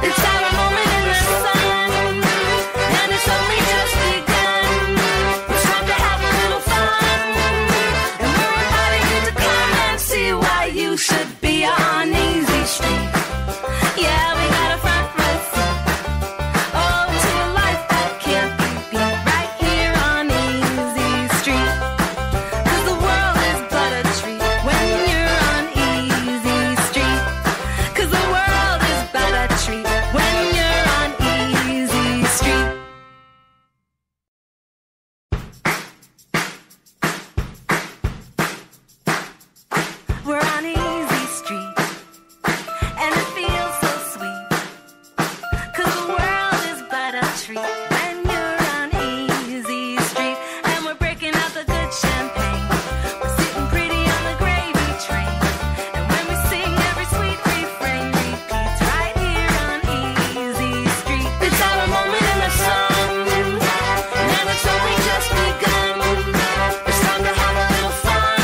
It's our moment in the sun, and it's only just begun. It's time to have a little fun, and we're inviting you to come and see why you should be on Easy Street. Yeah, we got a front row seat. Oh, to a life that can't be beat. Right here on Easy Street. 'Cause the world is but a treat when you're on Easy Street. 'Cause the world is but a treat when you're on Easy Street. We're on Easy Street, and it feels so sweet. 'Cause the world is but a treat when you're on Easy Street. And we're breaking out the good champagne. We're sitting pretty on the gravy train. And when we sing, every sweet refrain repeats right here on Easy Street. It's our moment in the sun, and it's only just begun. It's time to have a little fun,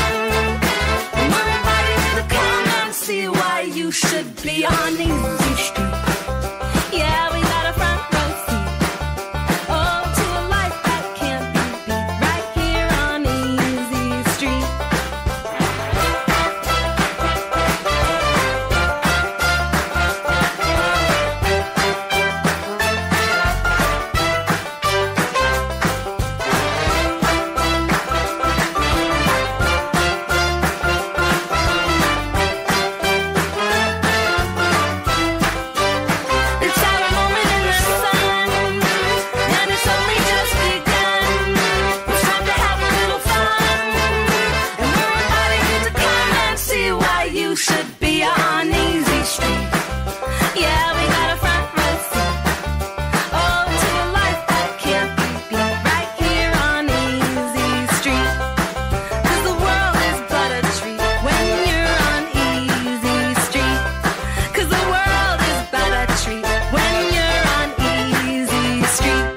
and we're inviting you to come and see why you should be on Easy Street. Yeah, we got a front row seat. Oh, to a life that can't be beat. Right here on Easy Street. It's our moment in the sun, and it's only just begun. It's time to have a little fun, and we're inviting you to come and see why you should be on Easy Street. Yeah, we got a front row seat. Oh, to a life that can't be beat. Right here on Easy Street. 'Cause the world is but a treat when you're on Easy Street. 'Cause the world is but a treat when you're on Easy Street.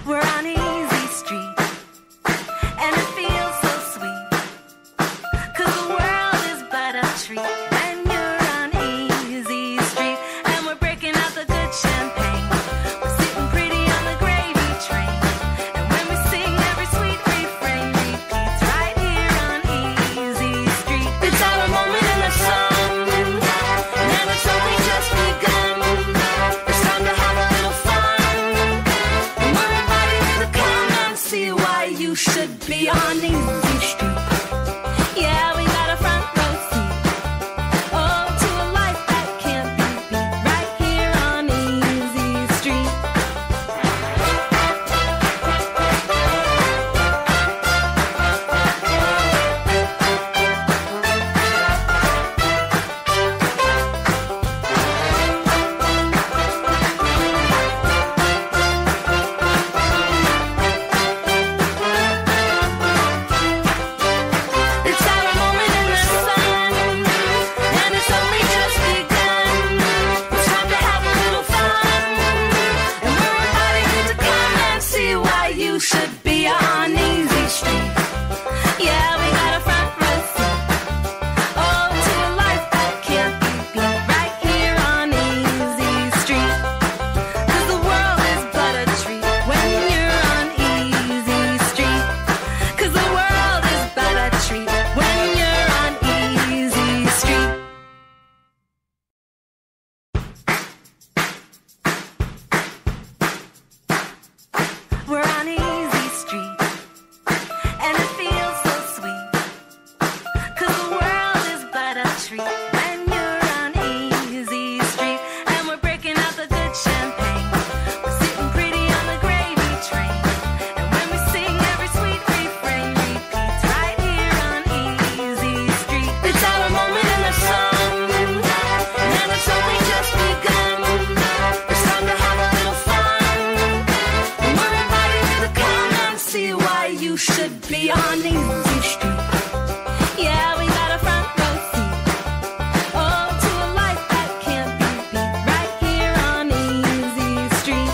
We're on Easy Street, and it feels so sweet. 'Cause the world is but a treat when you're on Easy Street. And we're breaking out the good champagne. We're sitting pretty on the gravy train. And when we sing, every sweet refrain repeats right here on Easy Street. It's our moment in the sun, and it's only just begun. It's time to have a little fun, and we're inviting you to come and see why you should be on Easy Street. Yeah, we got a front row seat. Oh, to a life that can't be beat. Right here on Easy Street. on Easy Street. Yeah, we got a front row seat. Oh, to a life that can't be beat. Right here on Easy Street.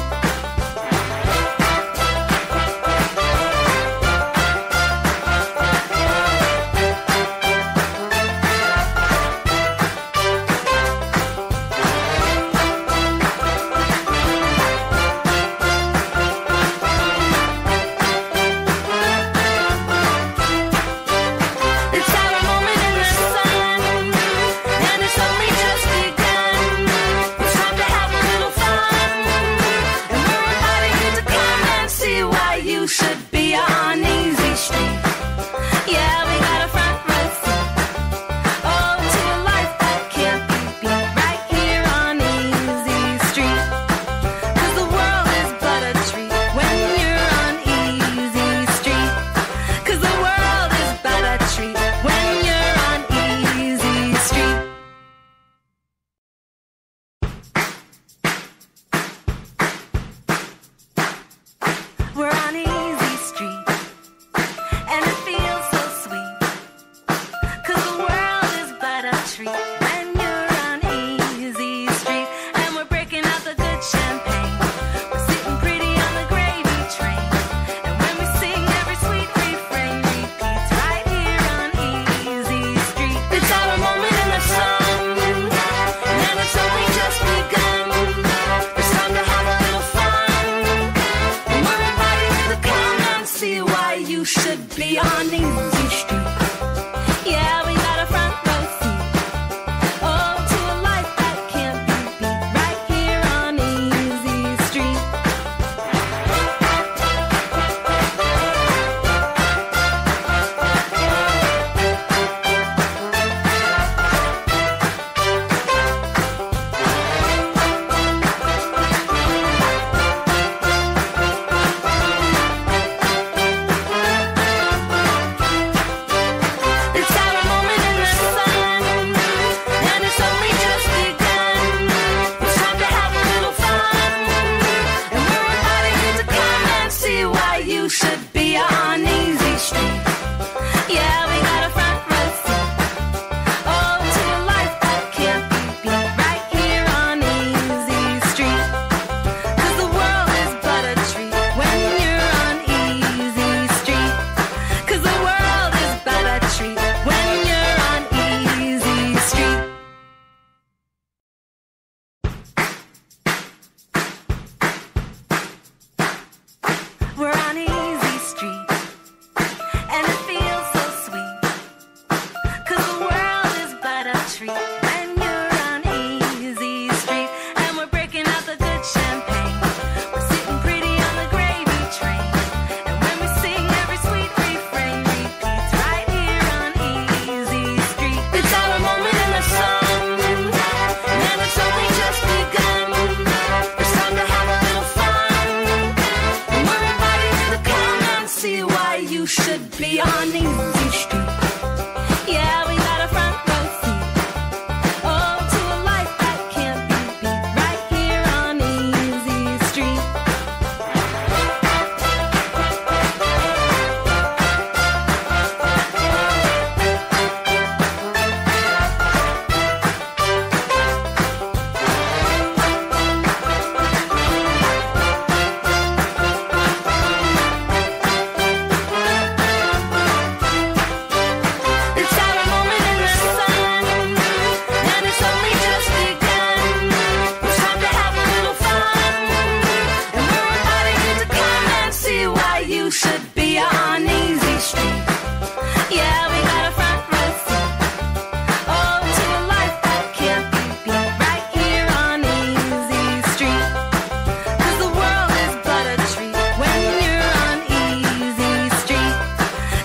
It's our moment in the sun, and it's only just begun. It's time to have a little fun, and we're inviting you to come and see why you should be on Easy Street. Yeah, we got a front row seat. Oh, to a life that can't be beat. Right here on Easy Street. 'Cause the world is but a treat when you're on Easy Street. 'Cause the world is but a treat when you're on Easy Street. We're on Easy Street, and it feels so sweet. 'Cause the world is but a treat when you're on Easy Street. And we're breaking out the good champagne. We're sitting pretty on the gravy train. And when we sing, every sweet refrain repeats right here on Easy Street. It's our moment in the sun, and it's only just begun. It's time to have a little fun, and we're inviting you to come and see why you should be on Easy Street. Yeah, we got a front row seat. Oh, to a life that can't be beat. Right here on Easy Street. It's our moment in the sun, and it's only just begun. It's time to have a little fun, and we're inviting you to come and see why you should be on Easy Street. Yeah, we got a front row seat. Oh, to a life that can't be beat. Right here on Easy Street. 'Cause the world is but a treat when you're on Easy Street. 'Cause the world is but a treat when you're on Easy Street. We're on Easy Street, and it feels so sweet. 'Cause the world is but a treat when you're on Easy Street. And we're breaking out the good champagne. We're sitting pretty on the gravy train. And when we sing, every sweet refrain repeats right here on Easy Street. It's our moment in the sun, and it's only just begun. It's time to have a little fun, and we're inviting you to come and see why you should be on Easy Street. Yeah, we got a front row seat. Oh, to a life that can't be beat. Right here on Easy Street. It's our moment in the sun, and it's only just begun. It's time to have a little fun, and we're inviting you to come and see why you should be on Easy Street. Yeah, we got a front row seat. Oh, to a life that can't be beat. Right here on Easy Street. 'Cause the world is but a treat when you're on Easy Street.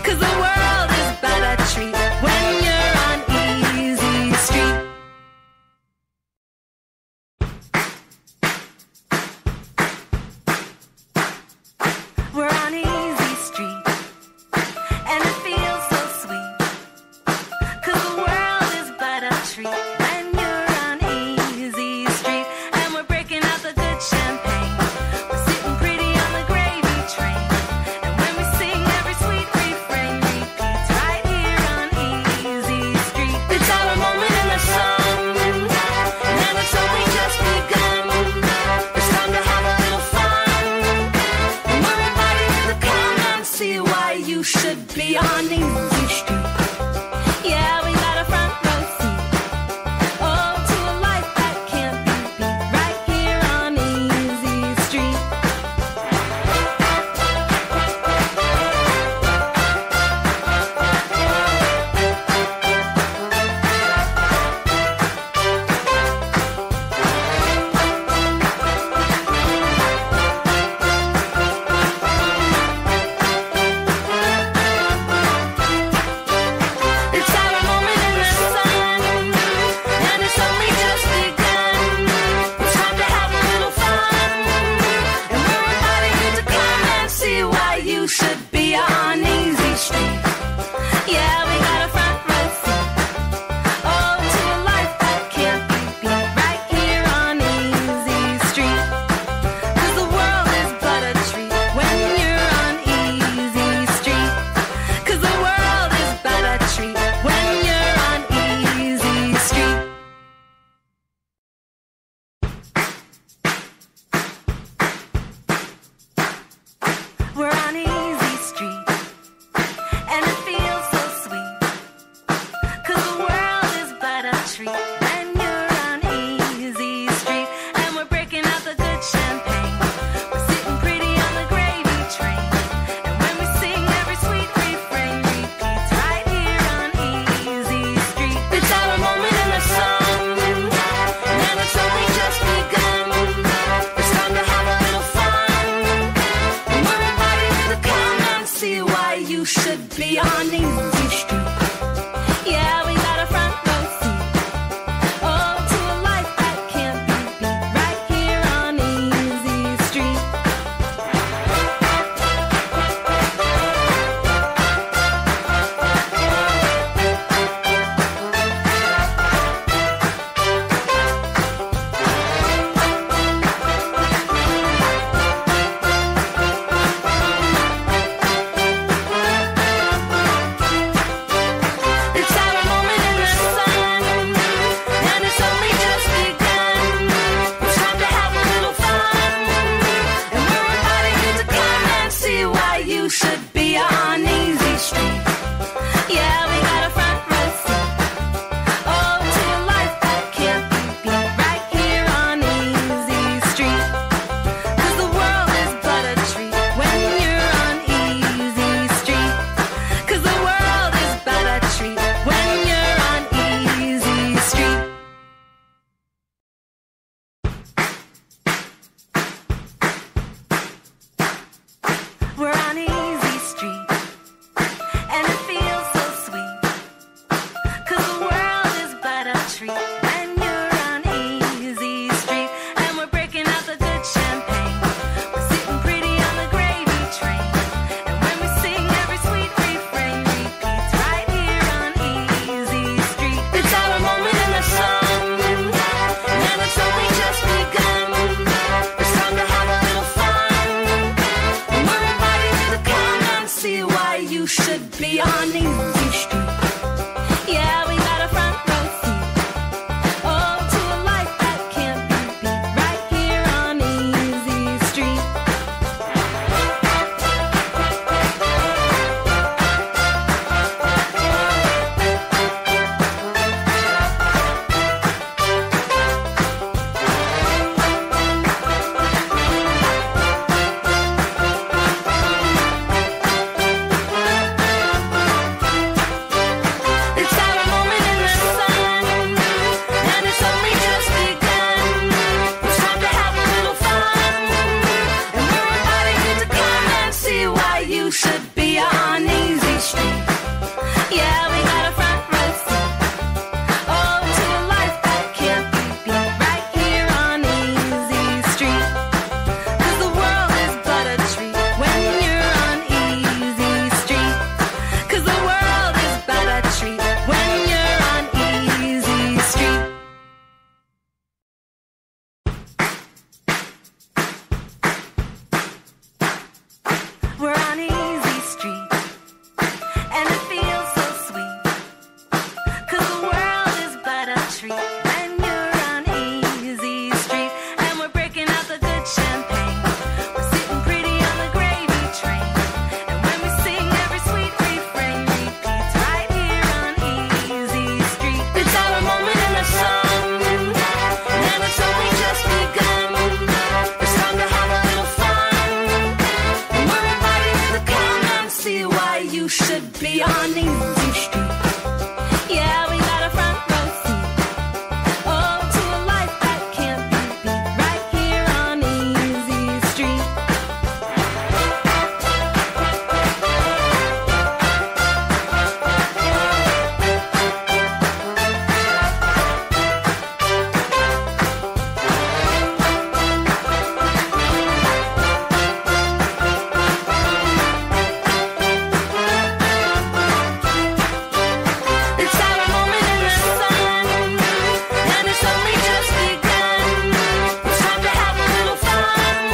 'Cause the world is but a treat when you're on Easy Street. We're on Easy Street, and it feels so sweet. 'Cause the world is but a treat when you're on Easy Street. And we're breaking out the good champagne. We're sitting pretty on the gravy train. And when we sing, every sweet refrain easy street. Yeah, we got a front row seat. Oh, to a life that can't be beat. Right here on Easy Street. It's our moment in the sun, and it's only just begun. It's time to have a little fun, and we're inviting you to come and see why you should be on Easy Street. Yeah, we got a front row seat. Oh, to a life that can't be beat. Right here on Easy Street. 'Cause the world is but a treat when you're on Easy Street. 'Cause the world is but a treat when you're on Easy Street. We're on Easy Street, and it feels so sweet. 'Cause the world is but a treat when you're on Easy Street. And we're breaking out the good champagne. We're sitting pretty on the gravy train. And when we sing, every sweet refrain repeats right here on Easy Street. It's our moment in the sun, and it's only just begun. It's time to have a little fun, and we're inviting you to come and see why you should be on Easy Street. Yeah, we got a front row seat. Oh, to a life that can't be beat. Right here on Easy Street. It's our moment in the sun, and it's only just begun. It's time to have a little fun, and we're inviting you to come and see why you should be on Easy Street. Yeah, we got a front row seat. Oh, to a life that can't be beat. Right here on Easy Street. 'Cause the world is but a treat when you're on Easy Street. 'Cause the world is but a treat when you're on Easy Street. We're on Easy Street, and it feels so sweet. 'Cause the world is but a treat when you're on Easy Street. And we're breaking out the good champagne. We're sitting pretty on the gravy train. And when we sing, every sweet refrain repeats right here on Easy Street. It's our moment in the sun, and it's only just begun. It's time to have a little fun, and we're inviting you to come and see why you should be on Easy Street. Yeah, we got a front row seat. Oh, to a life that can't be beat. Right here on Easy Street. should be on Easy Street. Yeah, we got a front row seat. Oh, to a life that can't be beat. Right here on Easy Street. It's our moment in the sun, and it's only just begun. It's time to have a little fun,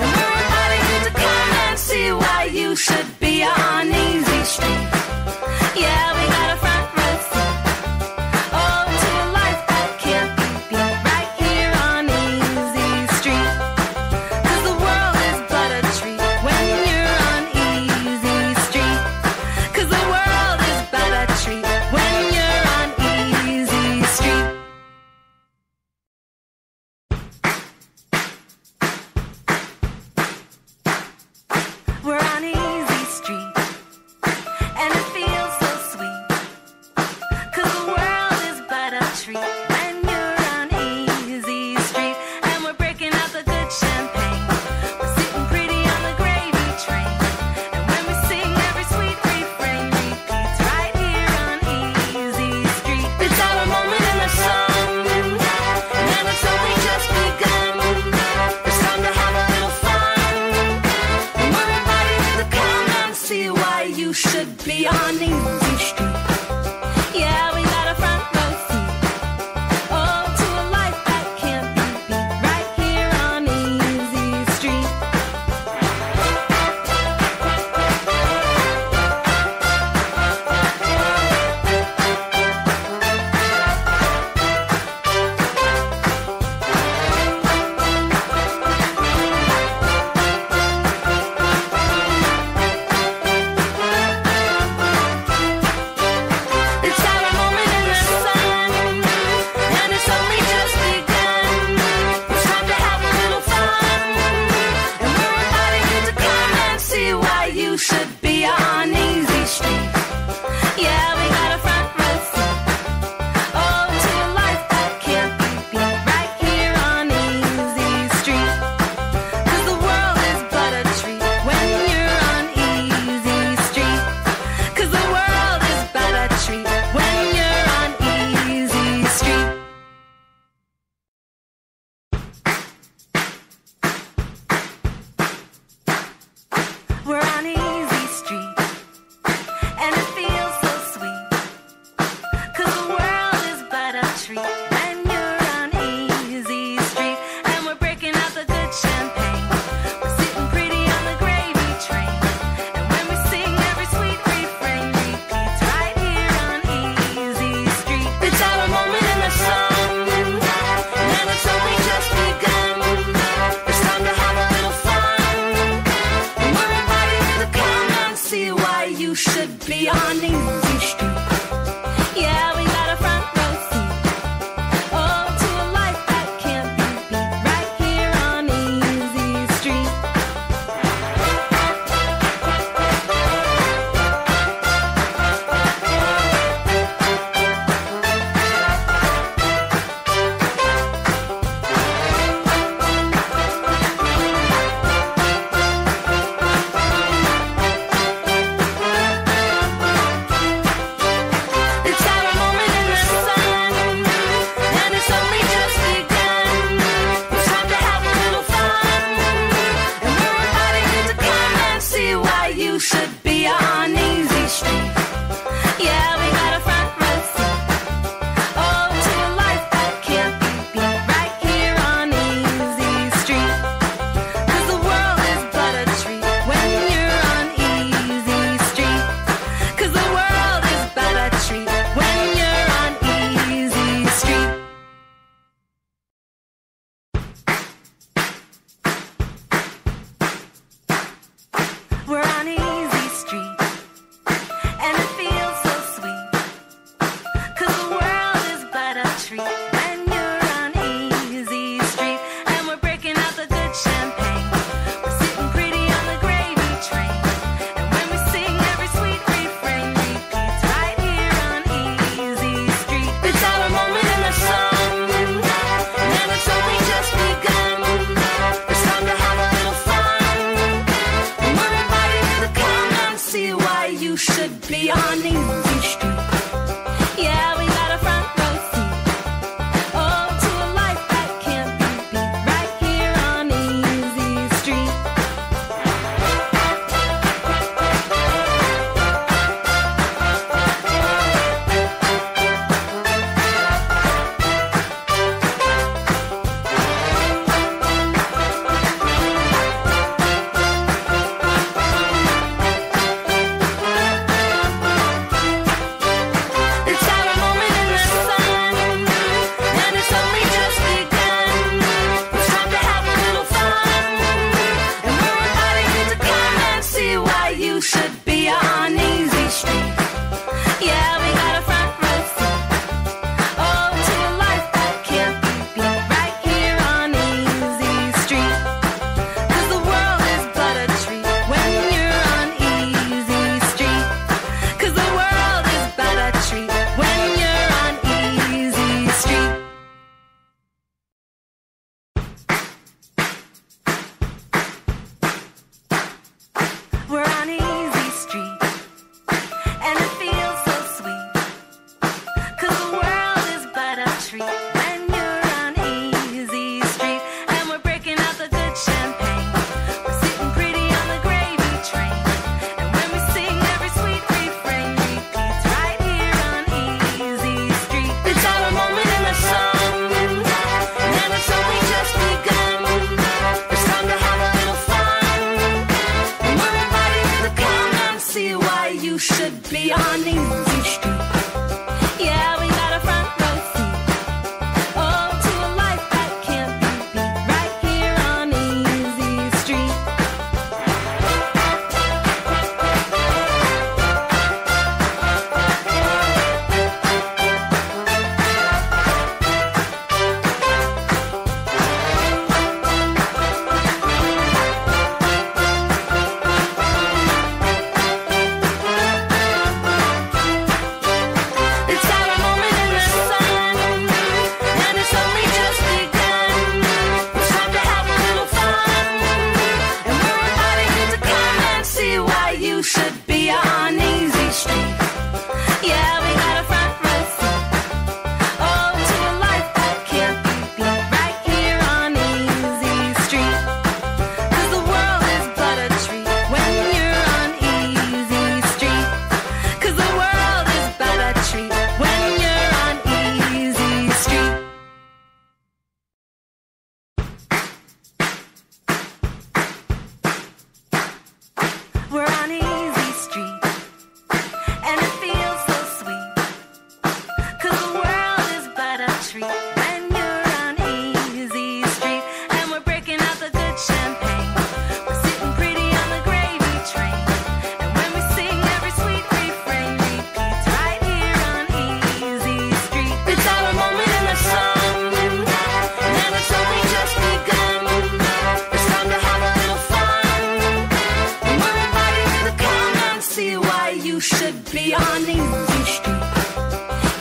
and we're inviting you to come and see why you should be on Easy Street. Yeah, we got a front row seat. Oh, to a life that can't be beat. Right here on Easy Street. 'Cause the world is but a treat when you're on Easy Street. 'Cause the world is but a treat when you're on Easy Street. We're on Easy Street, and it feels so sweet. 'Cause the world is but a treat when you're on Easy Street. And we're breaking out the good champagne. We're sitting pretty on the gravy train. And when we sing, every sweet refrain repeats right here on Easy Street. It's our moment in the sun, and it's only just begun. It's time to have a little fun, and we're inviting you to come and see why you should be on Easy Street. Yeah, we got a front row seat. Oh, to a life that can't be beat. Right here on Easy Street. It's our moment in the sun, and it's only just begun. It's time to have a little fun, and we're inviting you to come and see why you should be on Easy Street. Yeah, we got a front row seat. Oh, to a life that can't be beat. Right here on Easy Street. 'Cause the world is but a treat when you're on Easy Street. 'Cause the world is but a treat when you're on Easy Street. We're on Easy Street, and it feels so sweet. 'Cause the world is but a treat when you're on Easy Street. And we're breaking out the good champagne. We're sitting pretty on the gravy train. And when we sing, every sweet refrain repeats right here on Easy Street. It's our moment in the sun, and it's only just begun. It's time to have a little fun, and we're inviting you to come and see why you should be on Easy Street. Yeah, we got a front row seat. Oh, to a life that can't be beat. Right here on Easy Street. be on Easy Street. Yeah, we got a front row seat. Oh, to a life that can't be beat. Right here on Easy Street. It's our moment in the sun, and it's only just begun. It's time to have a little fun, and we're inviting you to come and see why you should be on Easy Street. Yeah, we got a front row seat. Oh, to a life that can't be beat. Right here on Easy Street. 'Cause the world is but a treat when you're on Easy Street. 'Cause the world is but a treat when you're on Easy Street. We're on Easy Street, and it feels so sweet. 'Cause the world is but a treat when you're on Easy Street. And we're breaking out the good champagne. We're sitting pretty on the gravy train. And when we sing, every sweet refrain repeats right here on Easy Street. It's our moment in the sun, and it's only just begun. It's time to have a little fun, and we're inviting you to come and see why you should be on Easy Street. Yeah, we got a front row seat. Oh, to a life that can't be beat. Right here on Easy Street. It's our moment in the sun, and it's only just begun. It's time to have a little fun, and we're inviting you to come and see why you should be on Easy Street. Yeah, we got a front row seat. Oh, to a life that can't be beat. Right here on Easy Street. 'Cause the world is but a treat when you're on Easy Street. 'Cause the world is but a treat when you're on Easy Street. We're on Easy Street, and it feels so sweet. 'Cause the world is but a treat when you're on Easy Street. And we're breaking out the good champagne. We're sitting pretty on the gravy train. And when we sing, every sweet refrain repeats right here on Easy Street. It's our moment in the sun, and it's only just begun. It's time to have a little fun, and we're inviting you to come and see why you should be on Easy Street.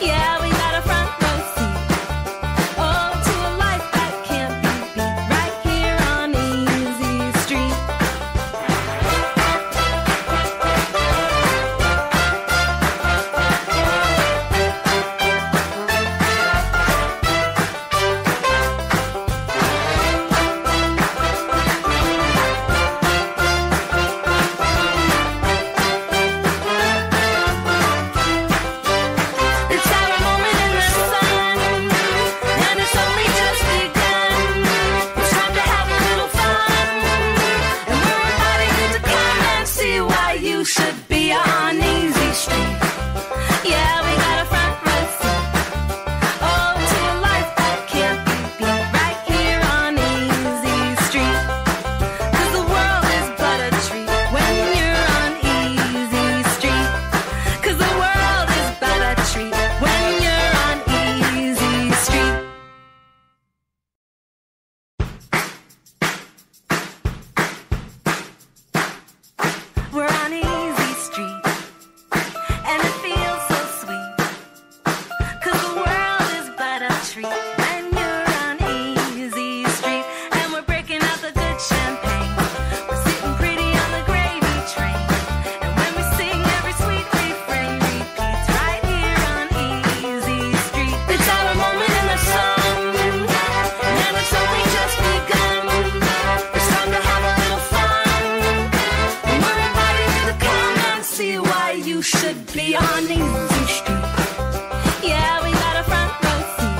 Yeah, we got a front row seat. Oh, to a life that can't be beat. Right here on Easy Street. It's our moment in the sun, and it's only just begun. It's time to have a little fun, and we're inviting you to come and see why you should be on Easy Street. Yeah, we got a front row seat. Oh, to a life that can't be beat. Right here on Easy Street. 'Cause the world is but a treat when you're on Easy Street. 'Cause the world is but a treat when you're on Easy Street. We're on Easy Street, and it feels so sweet. 'Cause the world is but a treat when you're on Easy Street. And we're breaking out the good champagne. We're sitting pretty on the gravy train. And when we sing, every sweet refrain on Easy Street. Yeah, we got a front row seat.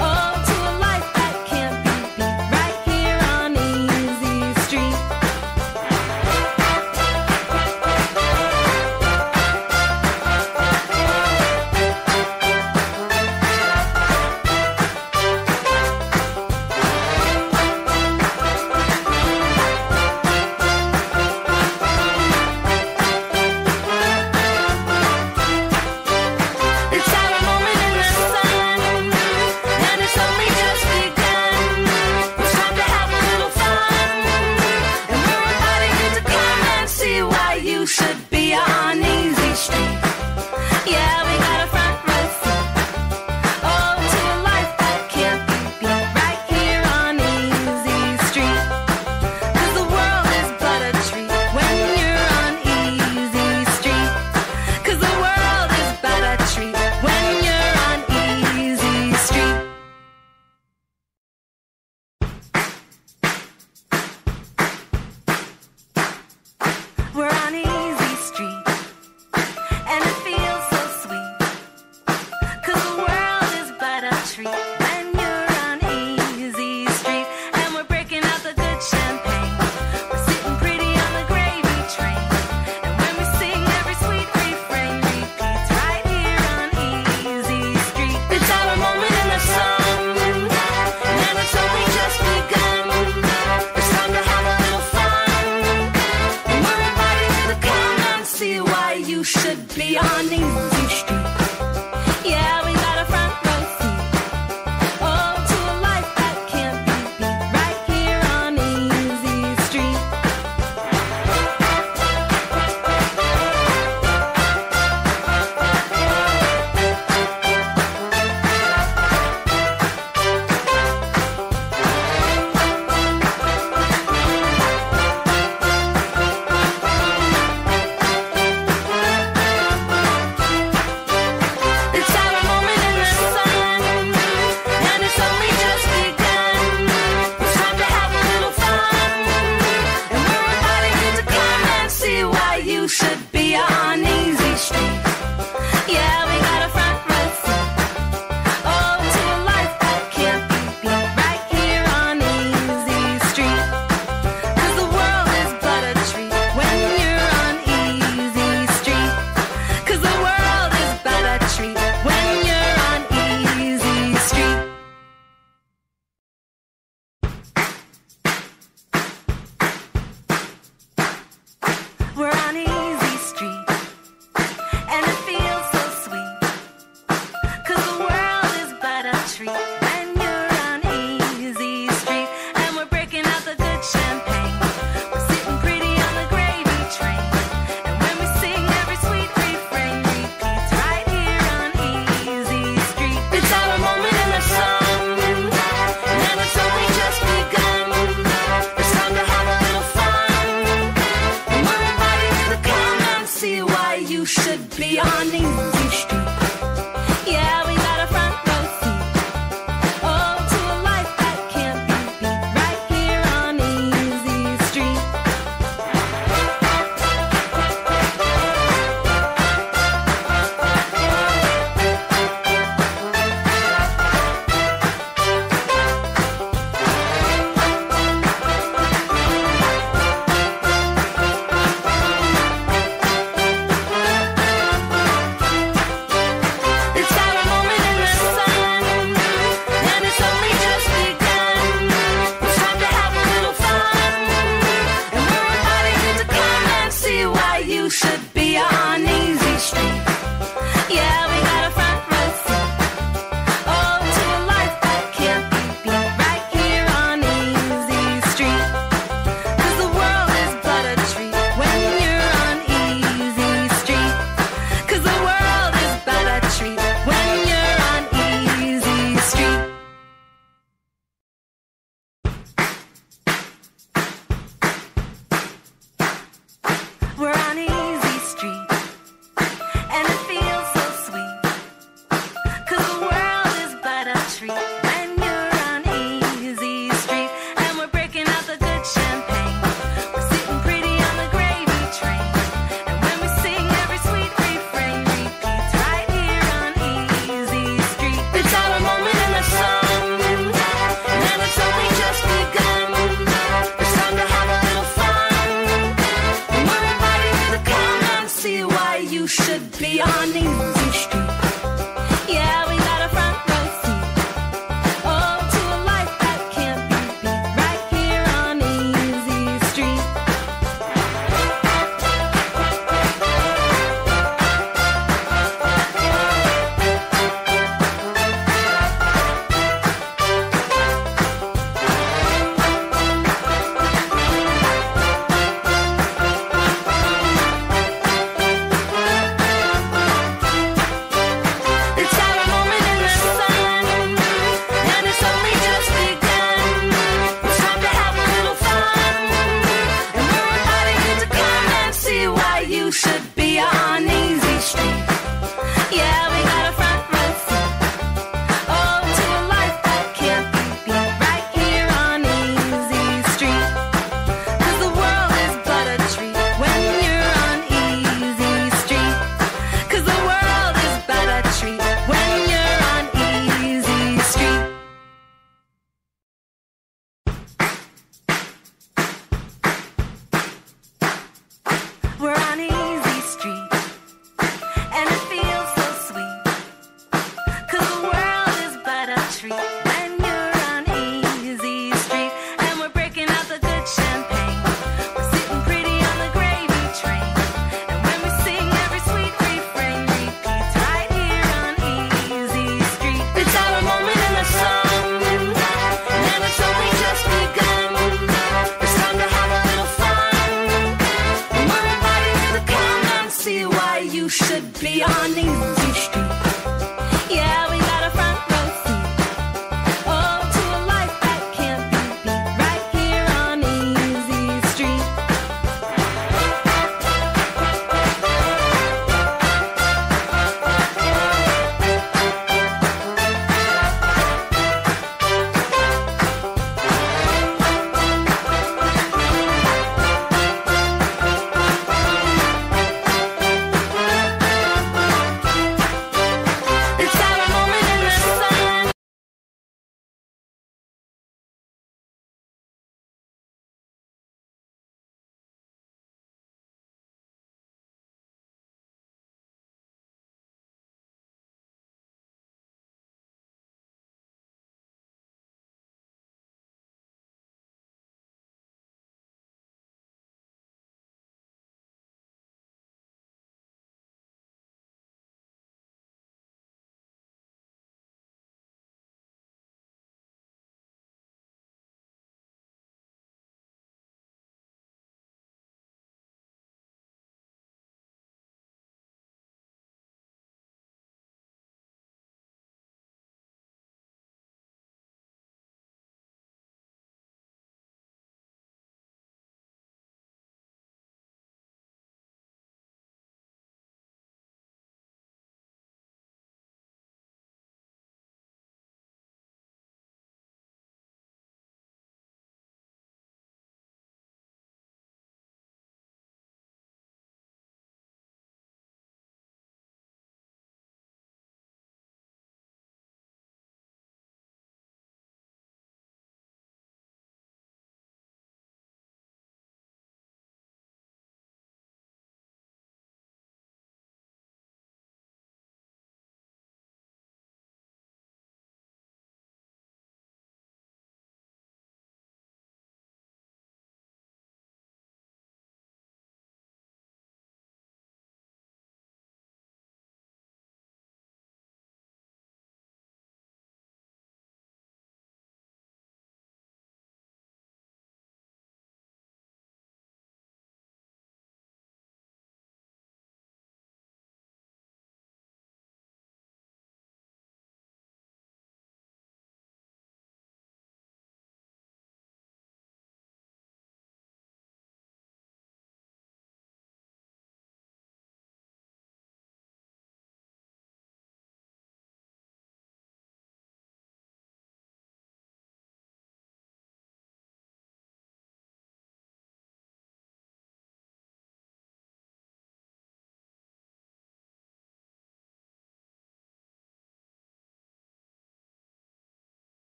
Oh, to a life that can't be beat. Right here on Easy Street. It's our moment in the sun, and it's only just begun. It's time to have a little fun, and we're inviting you to come and see why you should be on Easy Street. Yeah, we got a front row seat. Oh, to a life that can't be beat. Right here on Easy Street. 'Cause the world is but a treat when you're on Easy Street. 'Cause the world is but a treat when you're on Easy Street. We're on Easy Street, and it feels so sweet. 'Cause the world is but a treat when you're on Easy Street. And we're breaking out the good champagne. We're sitting pretty on the gravy train. And when we sing, every sweet refrain repeats right here on Easy Street. It's our moment in the sun, and it's only just begun. It's time to have a little fun, and we're inviting you to come and see why you should be on Easy Street. Yeah, we got a front row seat. Oh, to a life that can't be beat. Right here on Easy Street. It's our moment in the sun, and it's only just begun. It's time to have a little fun, and we're inviting you to come and see why you should be on Easy Street. Yeah, we got a front row seat. Oh, to a life that can't be beat. Right here on Easy Street. 'Cause the world is but a treat when you're on Easy Street. 'Cause the world is but a treat when you're on Easy Street. We're on Easy Street, and it feels so sweet. 'Cause the world is but a treat when you're on Easy Street. And we're breaking out the good champagne. We're sitting pretty on the gravy train. And when we sing, every sweet refrain repeats right here on Easy Street. It's our moment in the sun, and it's only just begun. It's time to have a little fun, and we're inviting you to come and see why you should be on Easy Street. Yeah, we got a front row seat. Oh, to a life that can't be beat. Right here on Easy Street. on Easy Street. Yeah, we got a front row seat. Oh, to a life that can't be beat. Right here on Easy Street. It's our moment in the sun, and it's only just begun. It's time to have a little fun, and we're inviting you to come and see why you should be on Easy Street. Yeah, we got a front row seat. Oh, to a life that can't be beat. Right here on Easy Street. 'Cause the world is but a treat when you're on Easy Street. 'Cause the world is but a treat when you're on Easy Street. We're on Easy Street, and it feels so sweet. 'Cause the world is but a treat when you're on Easy Street. And we're breaking out the good champagne. We're sitting pretty on the gravy train. And when we sing, every sweet refrain repeats right here on Easy Street. It's our moment in the sun, and it's only just begun. It's time to have a little fun, and we're inviting you to come and see why you should be on Easy Street. Yeah, we got a front row seat. Oh, to a life that can't be beat. Right here on Easy Street.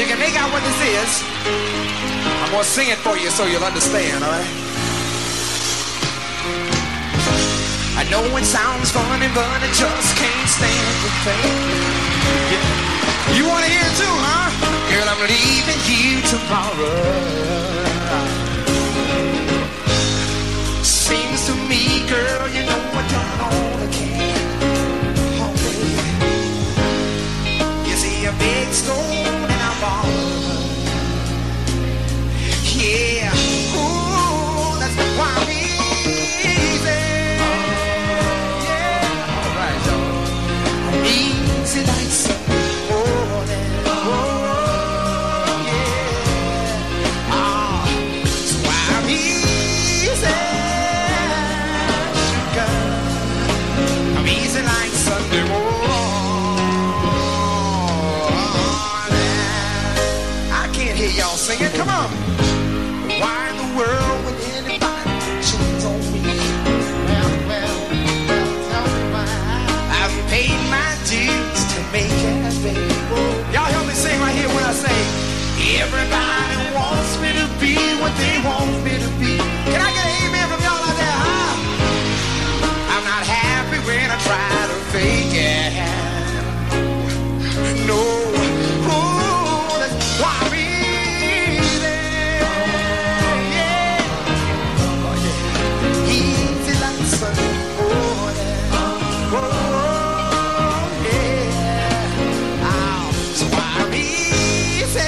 you can make out what this is, I'm gonna sing it for you so you'll understand, all right? I know it sounds funny, but I just can't stand the pain. Yeah. You wanna hear it too, huh? Girl, I'm leaving you tomorrow. Seems to me, girl, you know I done all I can. Oh, baby. You see a big stone in our barn. Yeah. Ooh, that's why I'm easy. Yeah. All right, y'all. I'm easy like Sunday morning. Oh, yeah. Ah, so I'm easy. I'm easy like Sunday morning. I can't hear y'all singing. Come on. Why in the world would anybody choose on me? Well, tell me why. I've paid my dues to make it, baby. Y'all help me sing right here when I say, everybody wants me to be what they want me to be. Can I get an amen from y'all out there, huh? I'm not happy when I try to fake it. No. Ooh, that's why I'm easy. Yeah. Oh, yeah. Easy like Sunday morning. Oh, yeah. Oh, so I'm easy.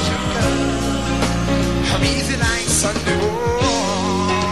Sugar. I'm easy like Sunday morning.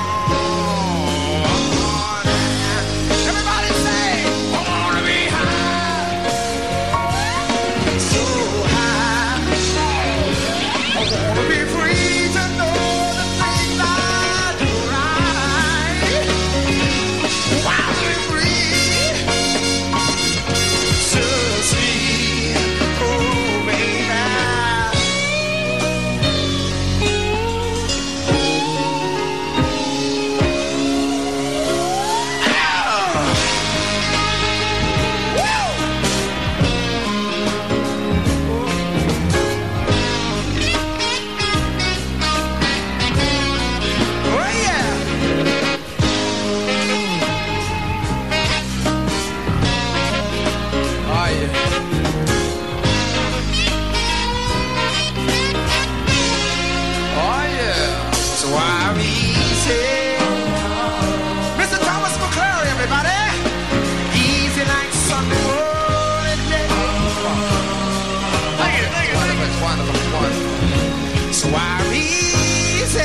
So I'm easy,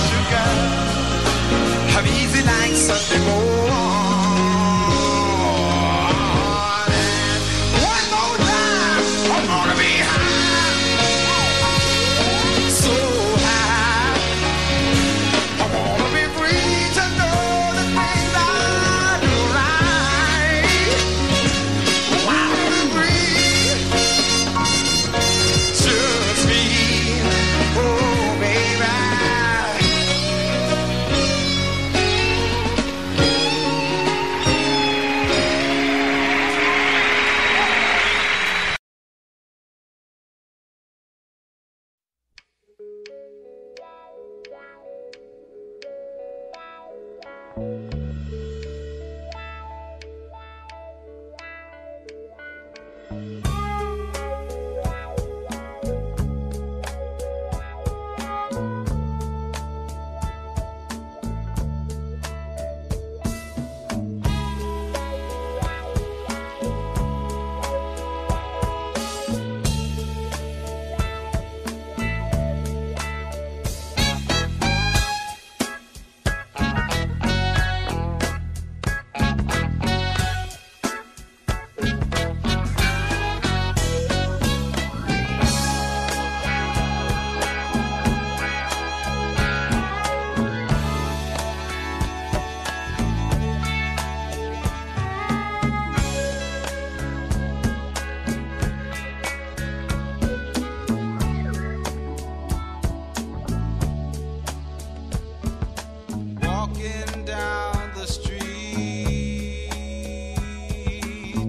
sugar. I'm easy like Sunday morning. One more time, I'm gonna be high, so high. I wanna be free to know the things I do right. I wanna be free. Just me, oh baby.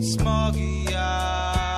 smoggy eyes.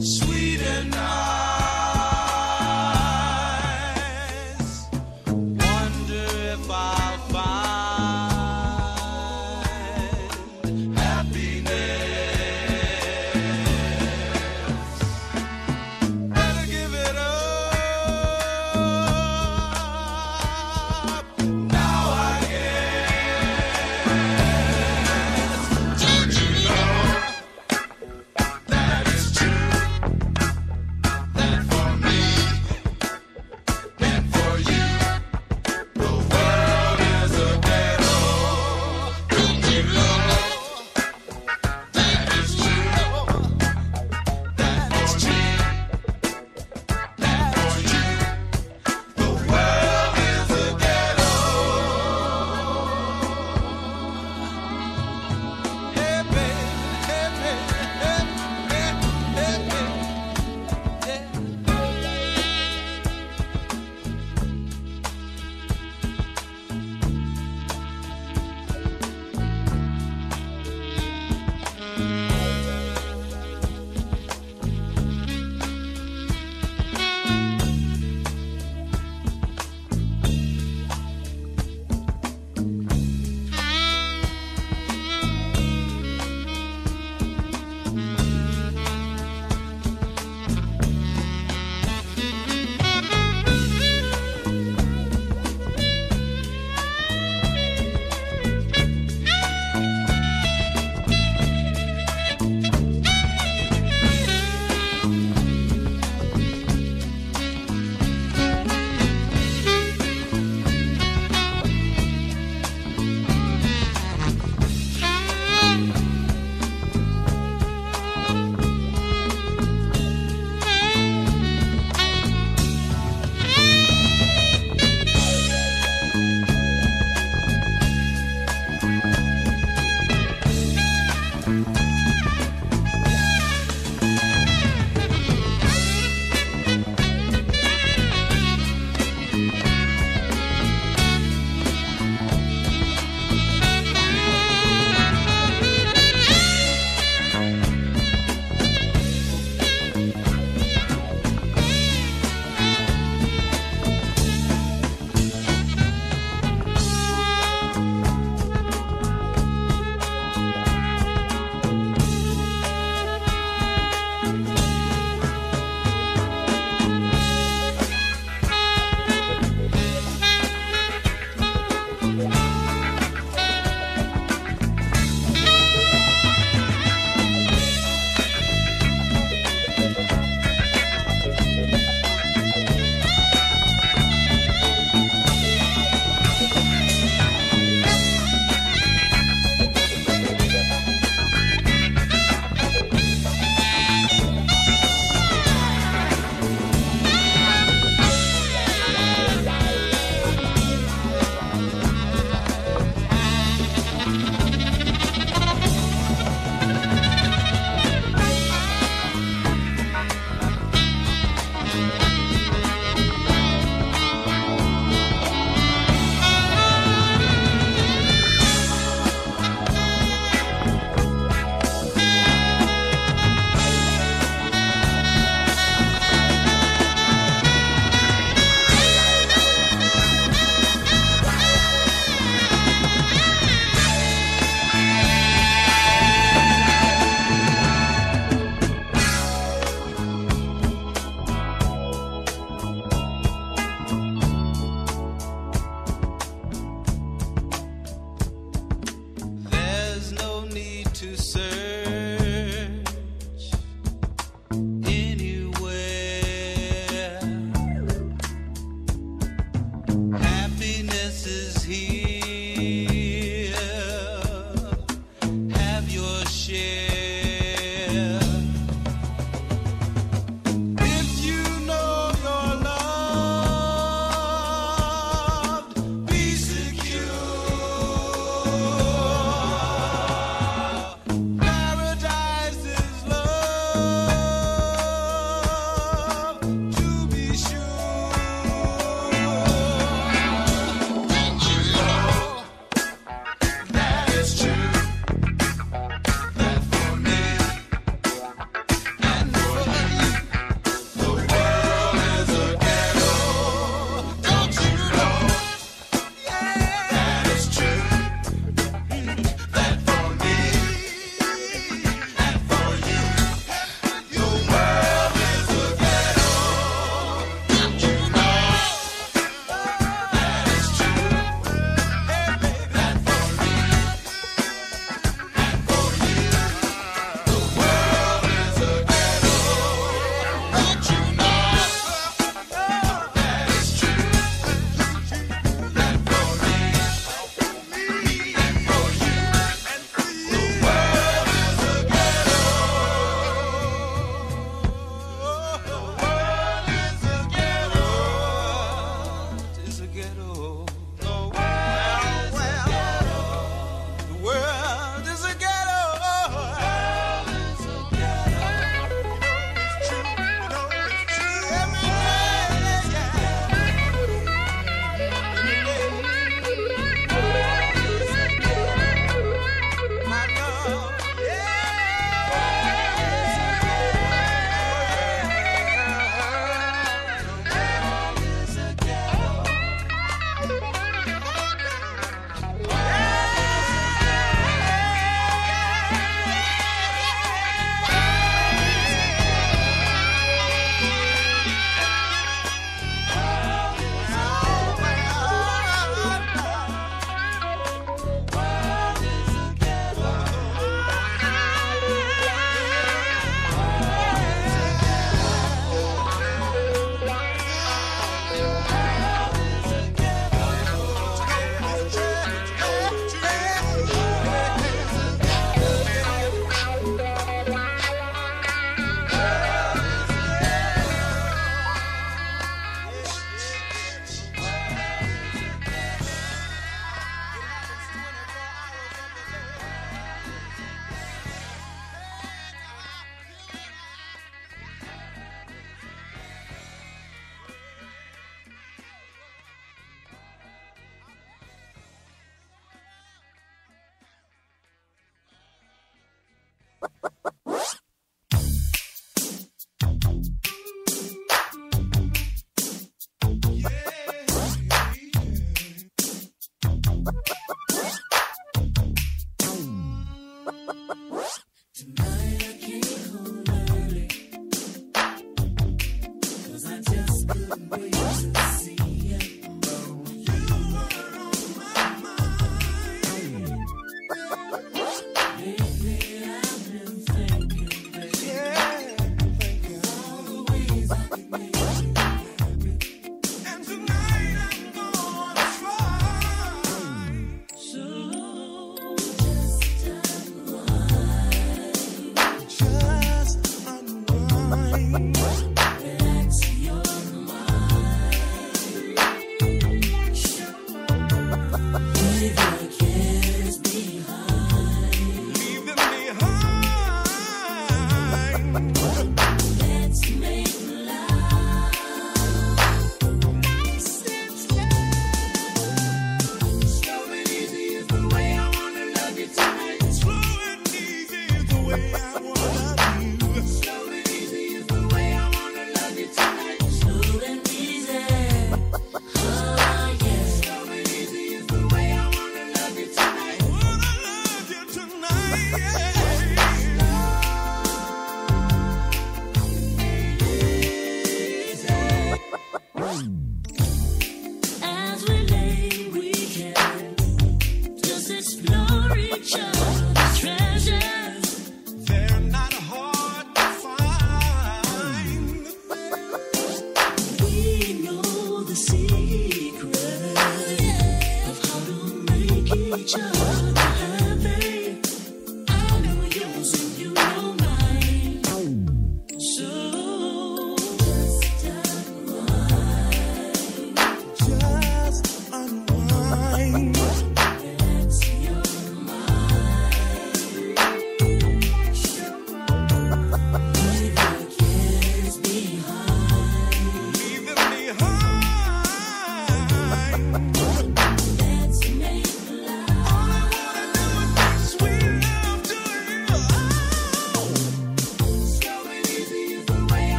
sweet and nice. Wonder if I'll find happiness. Better give it up. Now I guess. Don't you know that it's true?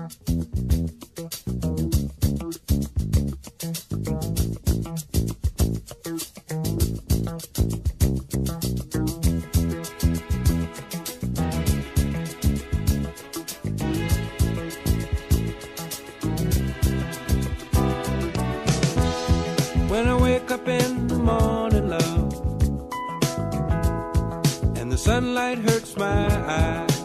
When I wake up in the morning, love, and the sunlight hurts my eyes,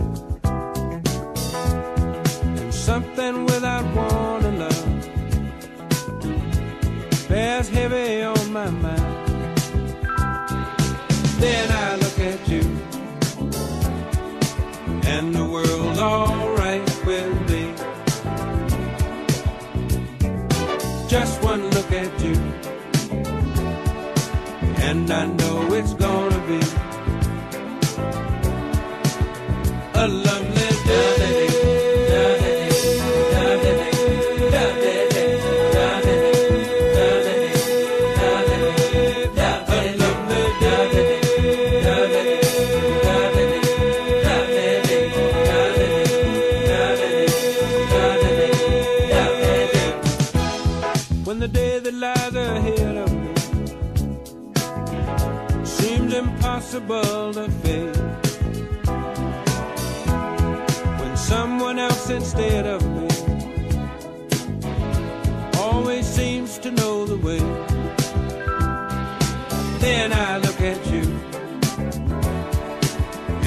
and something without warning, love, bears heavy on my mind. Then I look at you, and the world's alright with me. Just one look at you, and I know it's gonna be a lovely day. When the day that lies ahead of me seems impossible to face, when someone else instead of me always seems to know the way, then I look at you,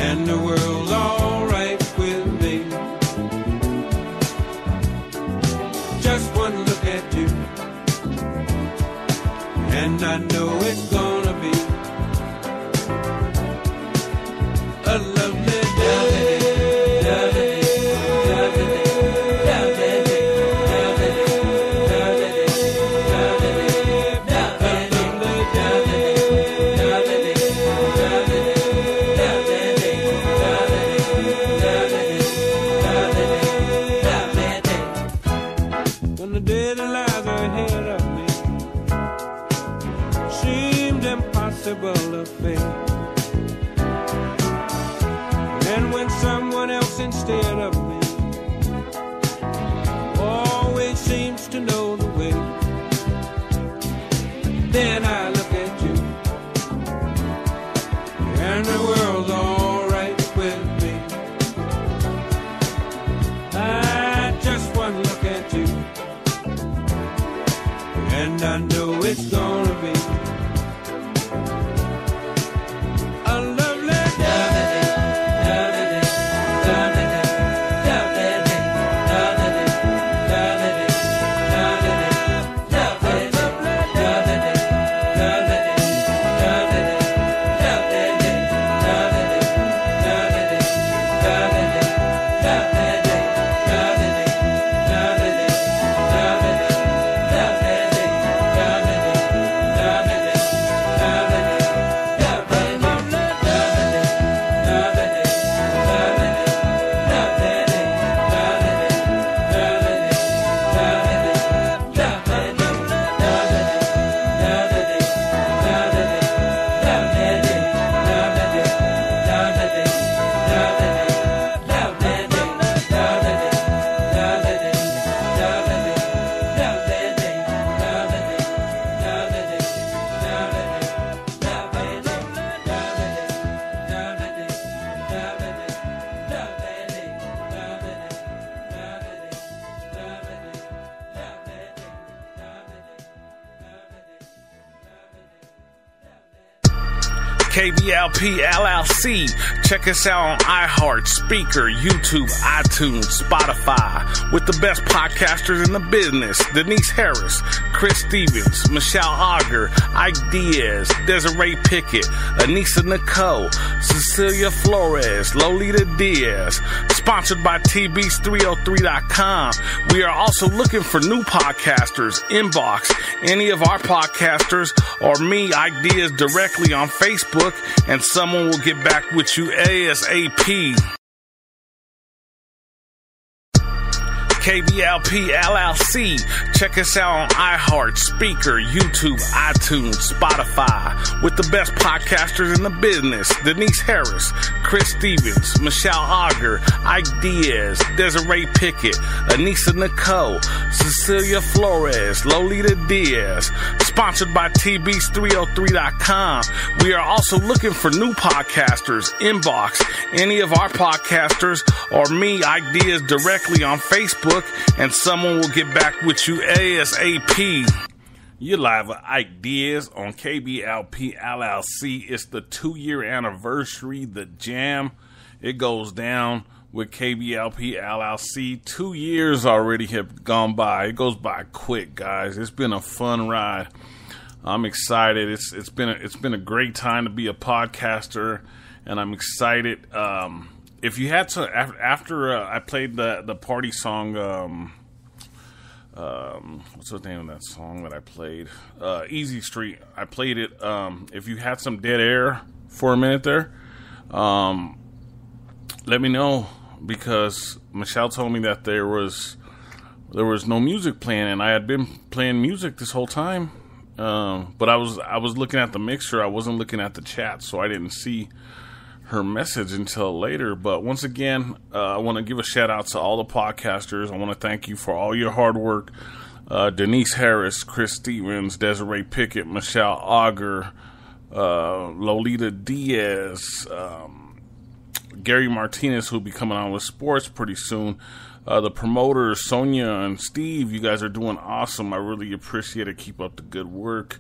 and the world's alright with me. Just one look at you, and I know it's gonna be a lovely day. When the day that lies ahead of me seemed impossible to face, and when someone else instead of me always seems to know the way, then I look at you, and the world's alright with me. I just one look at you, and I know it's gonna be a lovely day. Kblp Llc. Check us out on iHeart, Speaker, YouTube, iTunes, Spotify, with the best podcasters in the business: Denise Harris, Chris Stevens, Michelle Auger, Ike Diaz, Desiree Pickett, Anissa Nicole, Cecilia Flores, Lolita Diaz. Sponsored by TBs303.com. We are also looking for new podcasters. Inbox any of our podcasters or me, Ike Diaz, directly on Facebook, and someone will get back with you ASAP. Kblp Llc. Check us out on iHeart, Speaker, YouTube, iTunes, Spotify, with the best podcasters in the business. Denise Harris, Chris Stevens, Michelle Auger, Ike Diaz, Desiree Pickett, Anissa Nicole, Cecilia Flores, Lolita Diaz. Sponsored by TBs303.com. We are also looking for new podcasters. Inbox any of our podcasters or me, Ike Diaz, directly on Facebook, and someone will get back with you ASAP. You're live with Ike Diaz on Kblp Llc. It's the 2-year anniversary, the jam. It goes down with Kblp Llc. 2 years already have gone by. It goes by quick, guys. It's been a fun ride. I'm excited. It's been a great time to be a podcaster, and I'm excited. If you had to, after I played the party song, what's the name of that song that I played? Easy Street. I played it. If you had some dead air for a minute there, let me know, because Michelle told me that there was no music playing, and I had been playing music this whole time. But I was looking at the mixer. I wasn't looking at the chat, so I didn't see her message until later. But once again, I want to give a shout out to all the podcasters. I want to thank you for all your hard work. Denise Harris, Chris Stevens, Desiree Pickett, Michelle Auger, Lolita Diaz, Gary Martinez, who'll be coming on with sports pretty soon. The promoters, Sonia and Steve, you guys are doing awesome. I really appreciate it. Keep up the good work.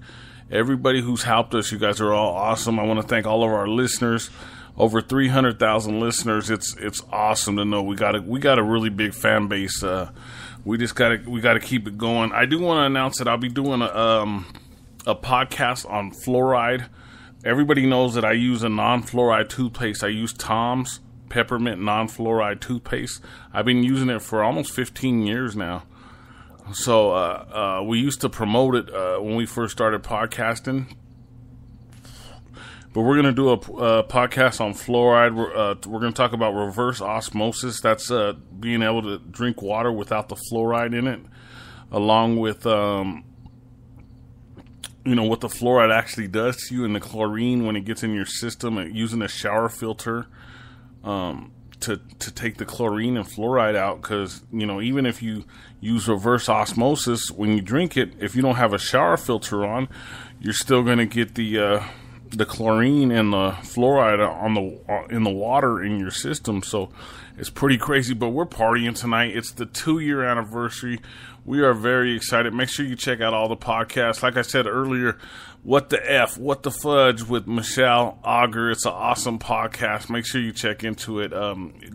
Everybody who's helped us, you guys are all awesome. I want to thank all of our listeners. Over 300,000 listeners. It's awesome to know we got a really big fan base. We gotta keep it going. I do want to announce that I'll be doing a podcast on fluoride. Everybody knows that I use a non-fluoride toothpaste. I use Tom's peppermint non-fluoride toothpaste. I've been using it for almost 15 years now. So we used to promote it when we first started podcasting. But we're going to do a podcast on fluoride. We're going to talk about reverse osmosis. That's being able to drink water without the fluoride in it, along with what the fluoride actually does to you, and the chlorine when it gets in your system, and using a shower filter to take the chlorine and fluoride out. Because even if you use reverse osmosis, when you drink it, if you don't have a shower filter on, you're still going to get the chlorine and the fluoride in the water in your system. So it's pretty crazy, but we're partying tonight. It's the 2-year anniversary. We are very excited. Make sure you check out all the podcasts. Like I said earlier, What the F, What the Fudge with Michelle Auger. It's an awesome podcast. Make sure you check into it.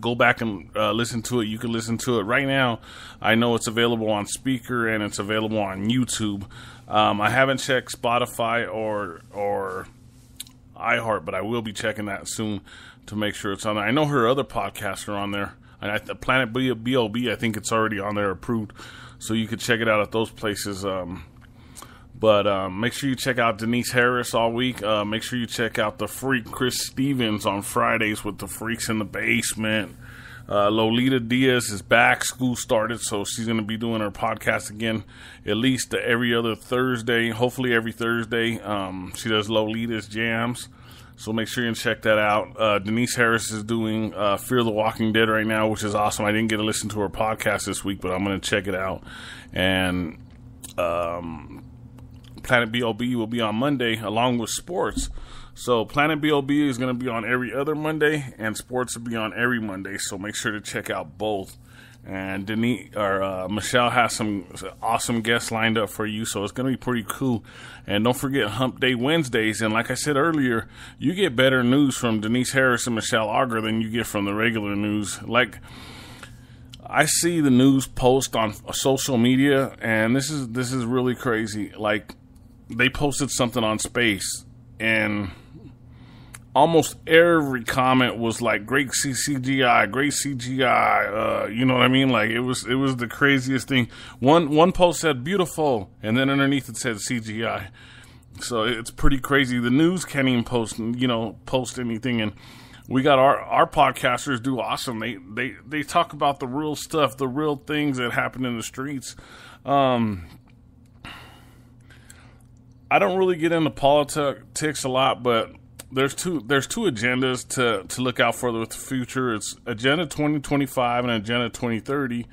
Go back and listen to it. You can listen to it right now. I know it's available on Speaker and it's available on YouTube. I haven't checked Spotify or iHeart, but I will be checking that soon to make sure it's on there. I know her other podcasts are on there. And Planet BLB, I think it's already on there approved. So you could check it out at those places. But make sure you check out Denise Harris all week. Make sure you check out the freak Chris Stevens on Fridays with the Freaks in the Basement. Lolita Diaz is back. School started, so she's going to be doing her podcast again at least every other Thursday, hopefully every Thursday. She does Lolita's Jams, so make sure you check that out. Denise Harris is doing Fear the Walking Dead right now, which is awesome. I didn't get to listen to her podcast this week, but I'm going to check it out. And Planet BLB will be on Monday along with sports. So Planet BLB is going to be on every other Monday, and sports will be on every Monday. So make sure to check out both. And Michelle has some awesome guests lined up for you, so it's going to be pretty cool. And don't forget Hump Day Wednesdays. And like I said earlier, you get better news from Denise Harris and Michelle Auger than you get from the regular news. Like, I see the news post on social media, and this is really crazy. Like, they posted something on space, and almost every comment was like, great CGI, great CGI, you know what I mean? Like, it was the craziest thing. One post said beautiful, and then underneath it said CGI. So it's pretty crazy. The news can't even post anything. And we got our podcasters do awesome. They talk about the real stuff, the real things that happen in the streets. I don't really get into politics a lot, but there's two agendas to look out for with the future. It's Agenda 2025 and Agenda 2030,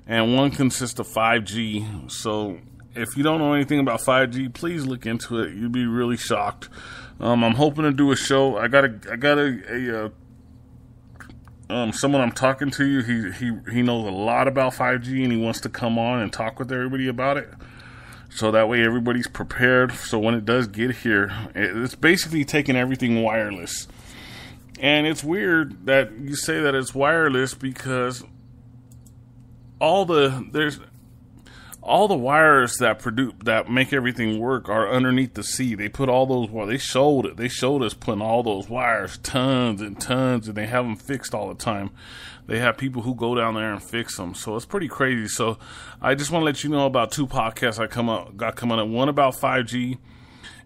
and one consists of 5G. So if you don't know anything about 5G, please look into it. You'd be really shocked. I'm hoping to do a show. I got someone I'm talking to. He knows a lot about 5G, and he wants to come on and talk with everybody about it. So that way everybody's prepared. So when it does get here, it's basically taking everything wireless. And it's weird that you say that it's wireless because all the wires that make everything work are underneath the sea. They put all those. Well, they showed us putting all those wires, tons and tons, and they have them fixed all the time. They have people who go down there and fix them. So it's pretty crazy. So I just want to let you know about two podcasts got coming up. One about 5G,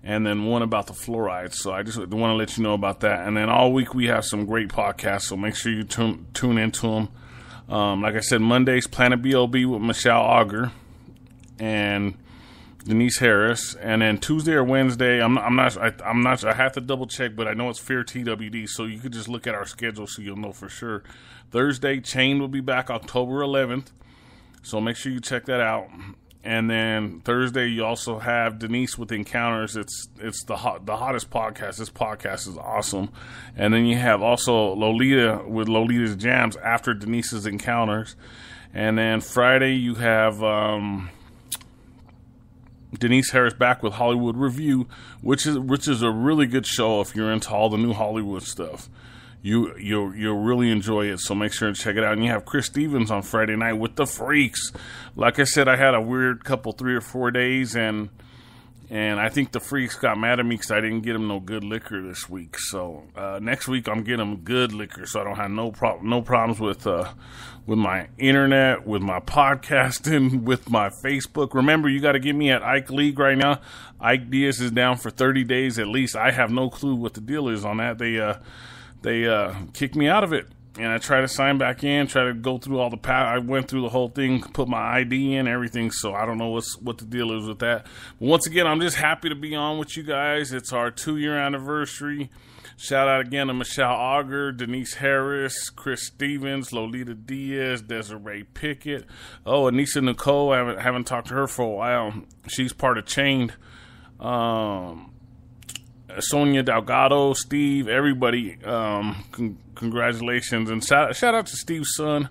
and then one about the fluoride. So I just want to let you know about that. And then all week we have some great podcasts. So make sure you tune into them. Like I said, Monday's Planet BLB with Michelle Auger and Denise Harris, and then Tuesday or Wednesday, I'm not. I have to double check, but I know it's Fear TWD, so you could just look at our schedule so you'll know for sure. Thursday, Chain will be back October 11th, so make sure you check that out. And then Thursday, you also have Denise with Encounters. It's the hottest podcast. This podcast is awesome. And then you have also Lolita with Lolita's Jams after Denise's Encounters. And then Friday, you have Denise Harris back with Hollywood Review, which is a really good show if you're into all the new Hollywood stuff. You'll really enjoy it, so make sure to check it out. And you have Chris Stevens on Friday night with the Freaks. Like I said, I had a weird couple 3 or 4 days, and I think the Freaks got mad at me because I didn't get them no good liquor this week. So next week I'm getting them good liquor, so I don't have no problems with my internet, with my podcasting, with my Facebook. Remember, you got to get me at IKELEAGUE right now. Ike Diaz is down for 30 days at least. I have no clue what the deal is on that. They kicked me out of it, and I tried to sign back in, try to go through all the I went through the whole thing, put my ID in, everything, so I don't know what the deal is with that. But once again, I'm just happy to be on with you guys. It's our 2-year anniversary. Shout out again to Michelle Auger, Denise Harris, Chris Stevens, Lolita Diaz, Desiree Pickett. Oh, Anissa Nicole, I haven't talked to her for a while. She's part of Chained. Sonia Delgado, Steve, everybody, congratulations, and shout out to Steve's son.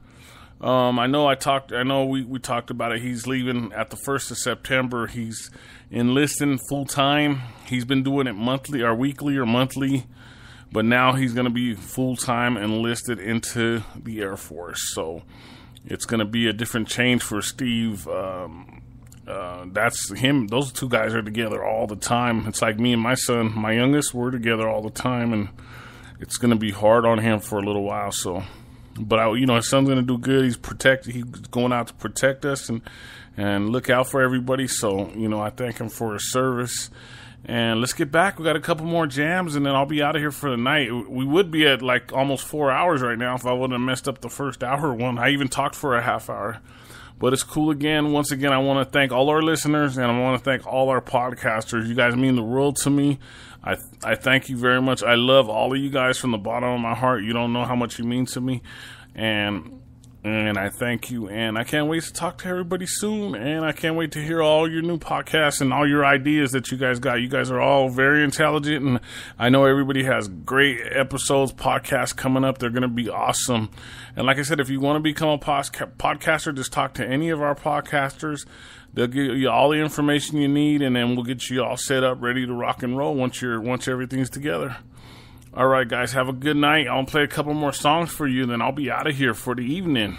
I know we talked about it. He's leaving at the 1st of September. He's enlisting full time. He's been doing it monthly or weekly or monthly, but now he's going to be full time enlisted into the Air Force. So it's going to be a different change for Steve. That's him. Those two guys are together all the time. It's like me and my son, my youngest, we're together all the time, and it's going to be hard on him for a little while. So, but his son's going to do good. He's going out to protect us and look out for everybody. So, I thank him for his service. And let's get back. We got a couple more jams, and then I'll be out of here for the night. We would be at like almost 4 hours right now if I wouldn't have messed up the first hour one. I even talked for a half hour. But it's cool again. Once again, I want to thank all our listeners, and I want to thank all our podcasters. You guys mean the world to me. I thank you very much. I love all of you guys from the bottom of my heart. You don't know how much you mean to me. And I thank you. And I can't wait to talk to everybody soon. And I can't wait to hear all your new podcasts and all your ideas that you guys got. You guys are all very intelligent, and I know everybody has great episodes, podcasts coming up. They're going to be awesome. And like I said, if you want to become a podcaster, just talk to any of our podcasters. They'll give you all the information you need, and then we'll get you all set up, ready to rock and roll once everything's together. All right, guys, have a good night. I'll play a couple more songs for you, then I'll be out of here for the evening.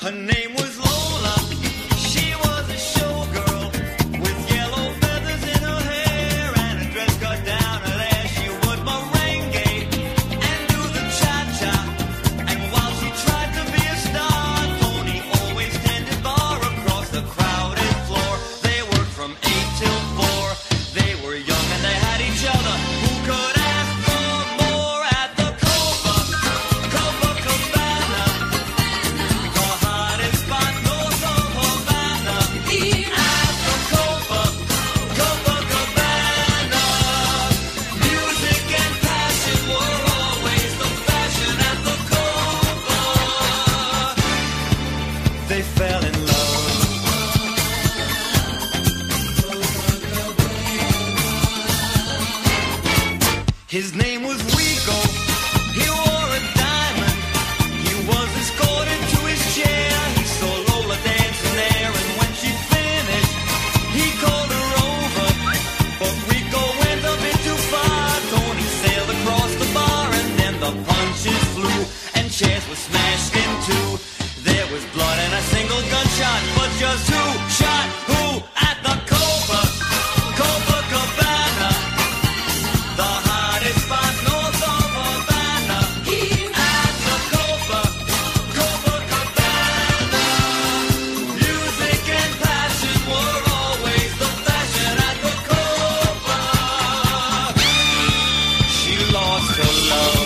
Her name was Lola. His name was Rico. He wore a diamond. He was escorted to his chair. He saw Lola dancing there, and when she finished, he called her over. But Rico went a bit too far. Tony sailed across the bar, and then the punches flew, and chairs were smashed in two. There was blood and a single gunshot, but just who shot who at the Copacabana? The hottest spot north of Havana. At the Copacabana. Music and passion were always the fashion at the Copa. She lost her love.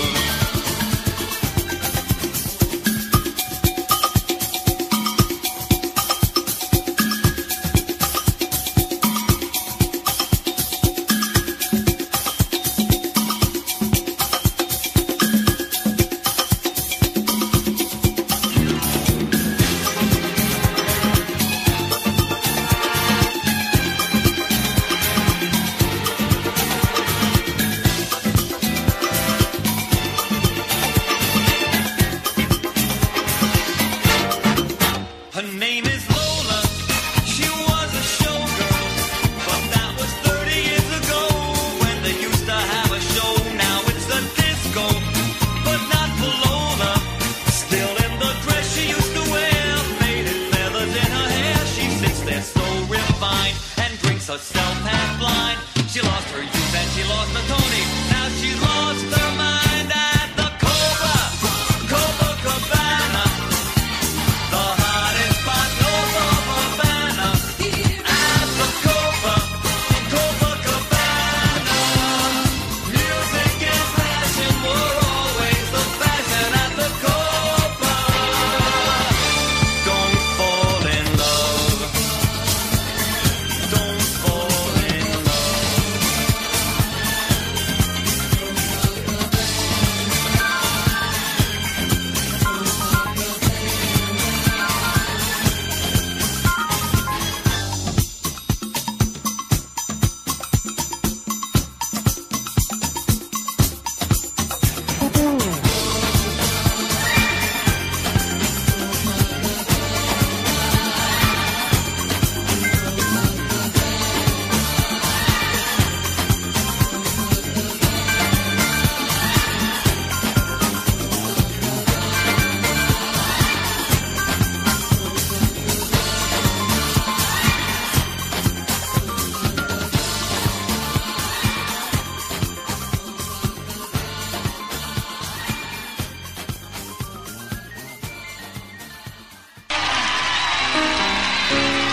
Her name is Lola. She was a showgirl, but that was 30 years ago when they used to have a show. Now it's a disco, but not for Lola. Still in the dress she used to wear, faded feathers in her hair. She sits there so refined and drinks herself half blind. She lost her youth and she lost her Tony. Now she's lost her mind at the Copacabana. The hottest spot north of Havana. At the Copacabana. Music and passion were always the fashion at the Copa. Don't fall in love. Don't fall in love.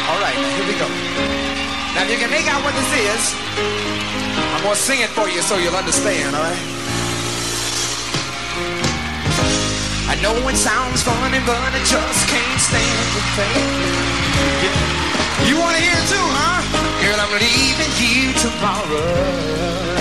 All right, here we go. Now, if you can make out what this is, I'm going to sing it for you so you'll understand, all right? I know it sounds funny, but I just can't stand the pain. You want to hear it too, huh? Girl, I'm leaving you tomorrow.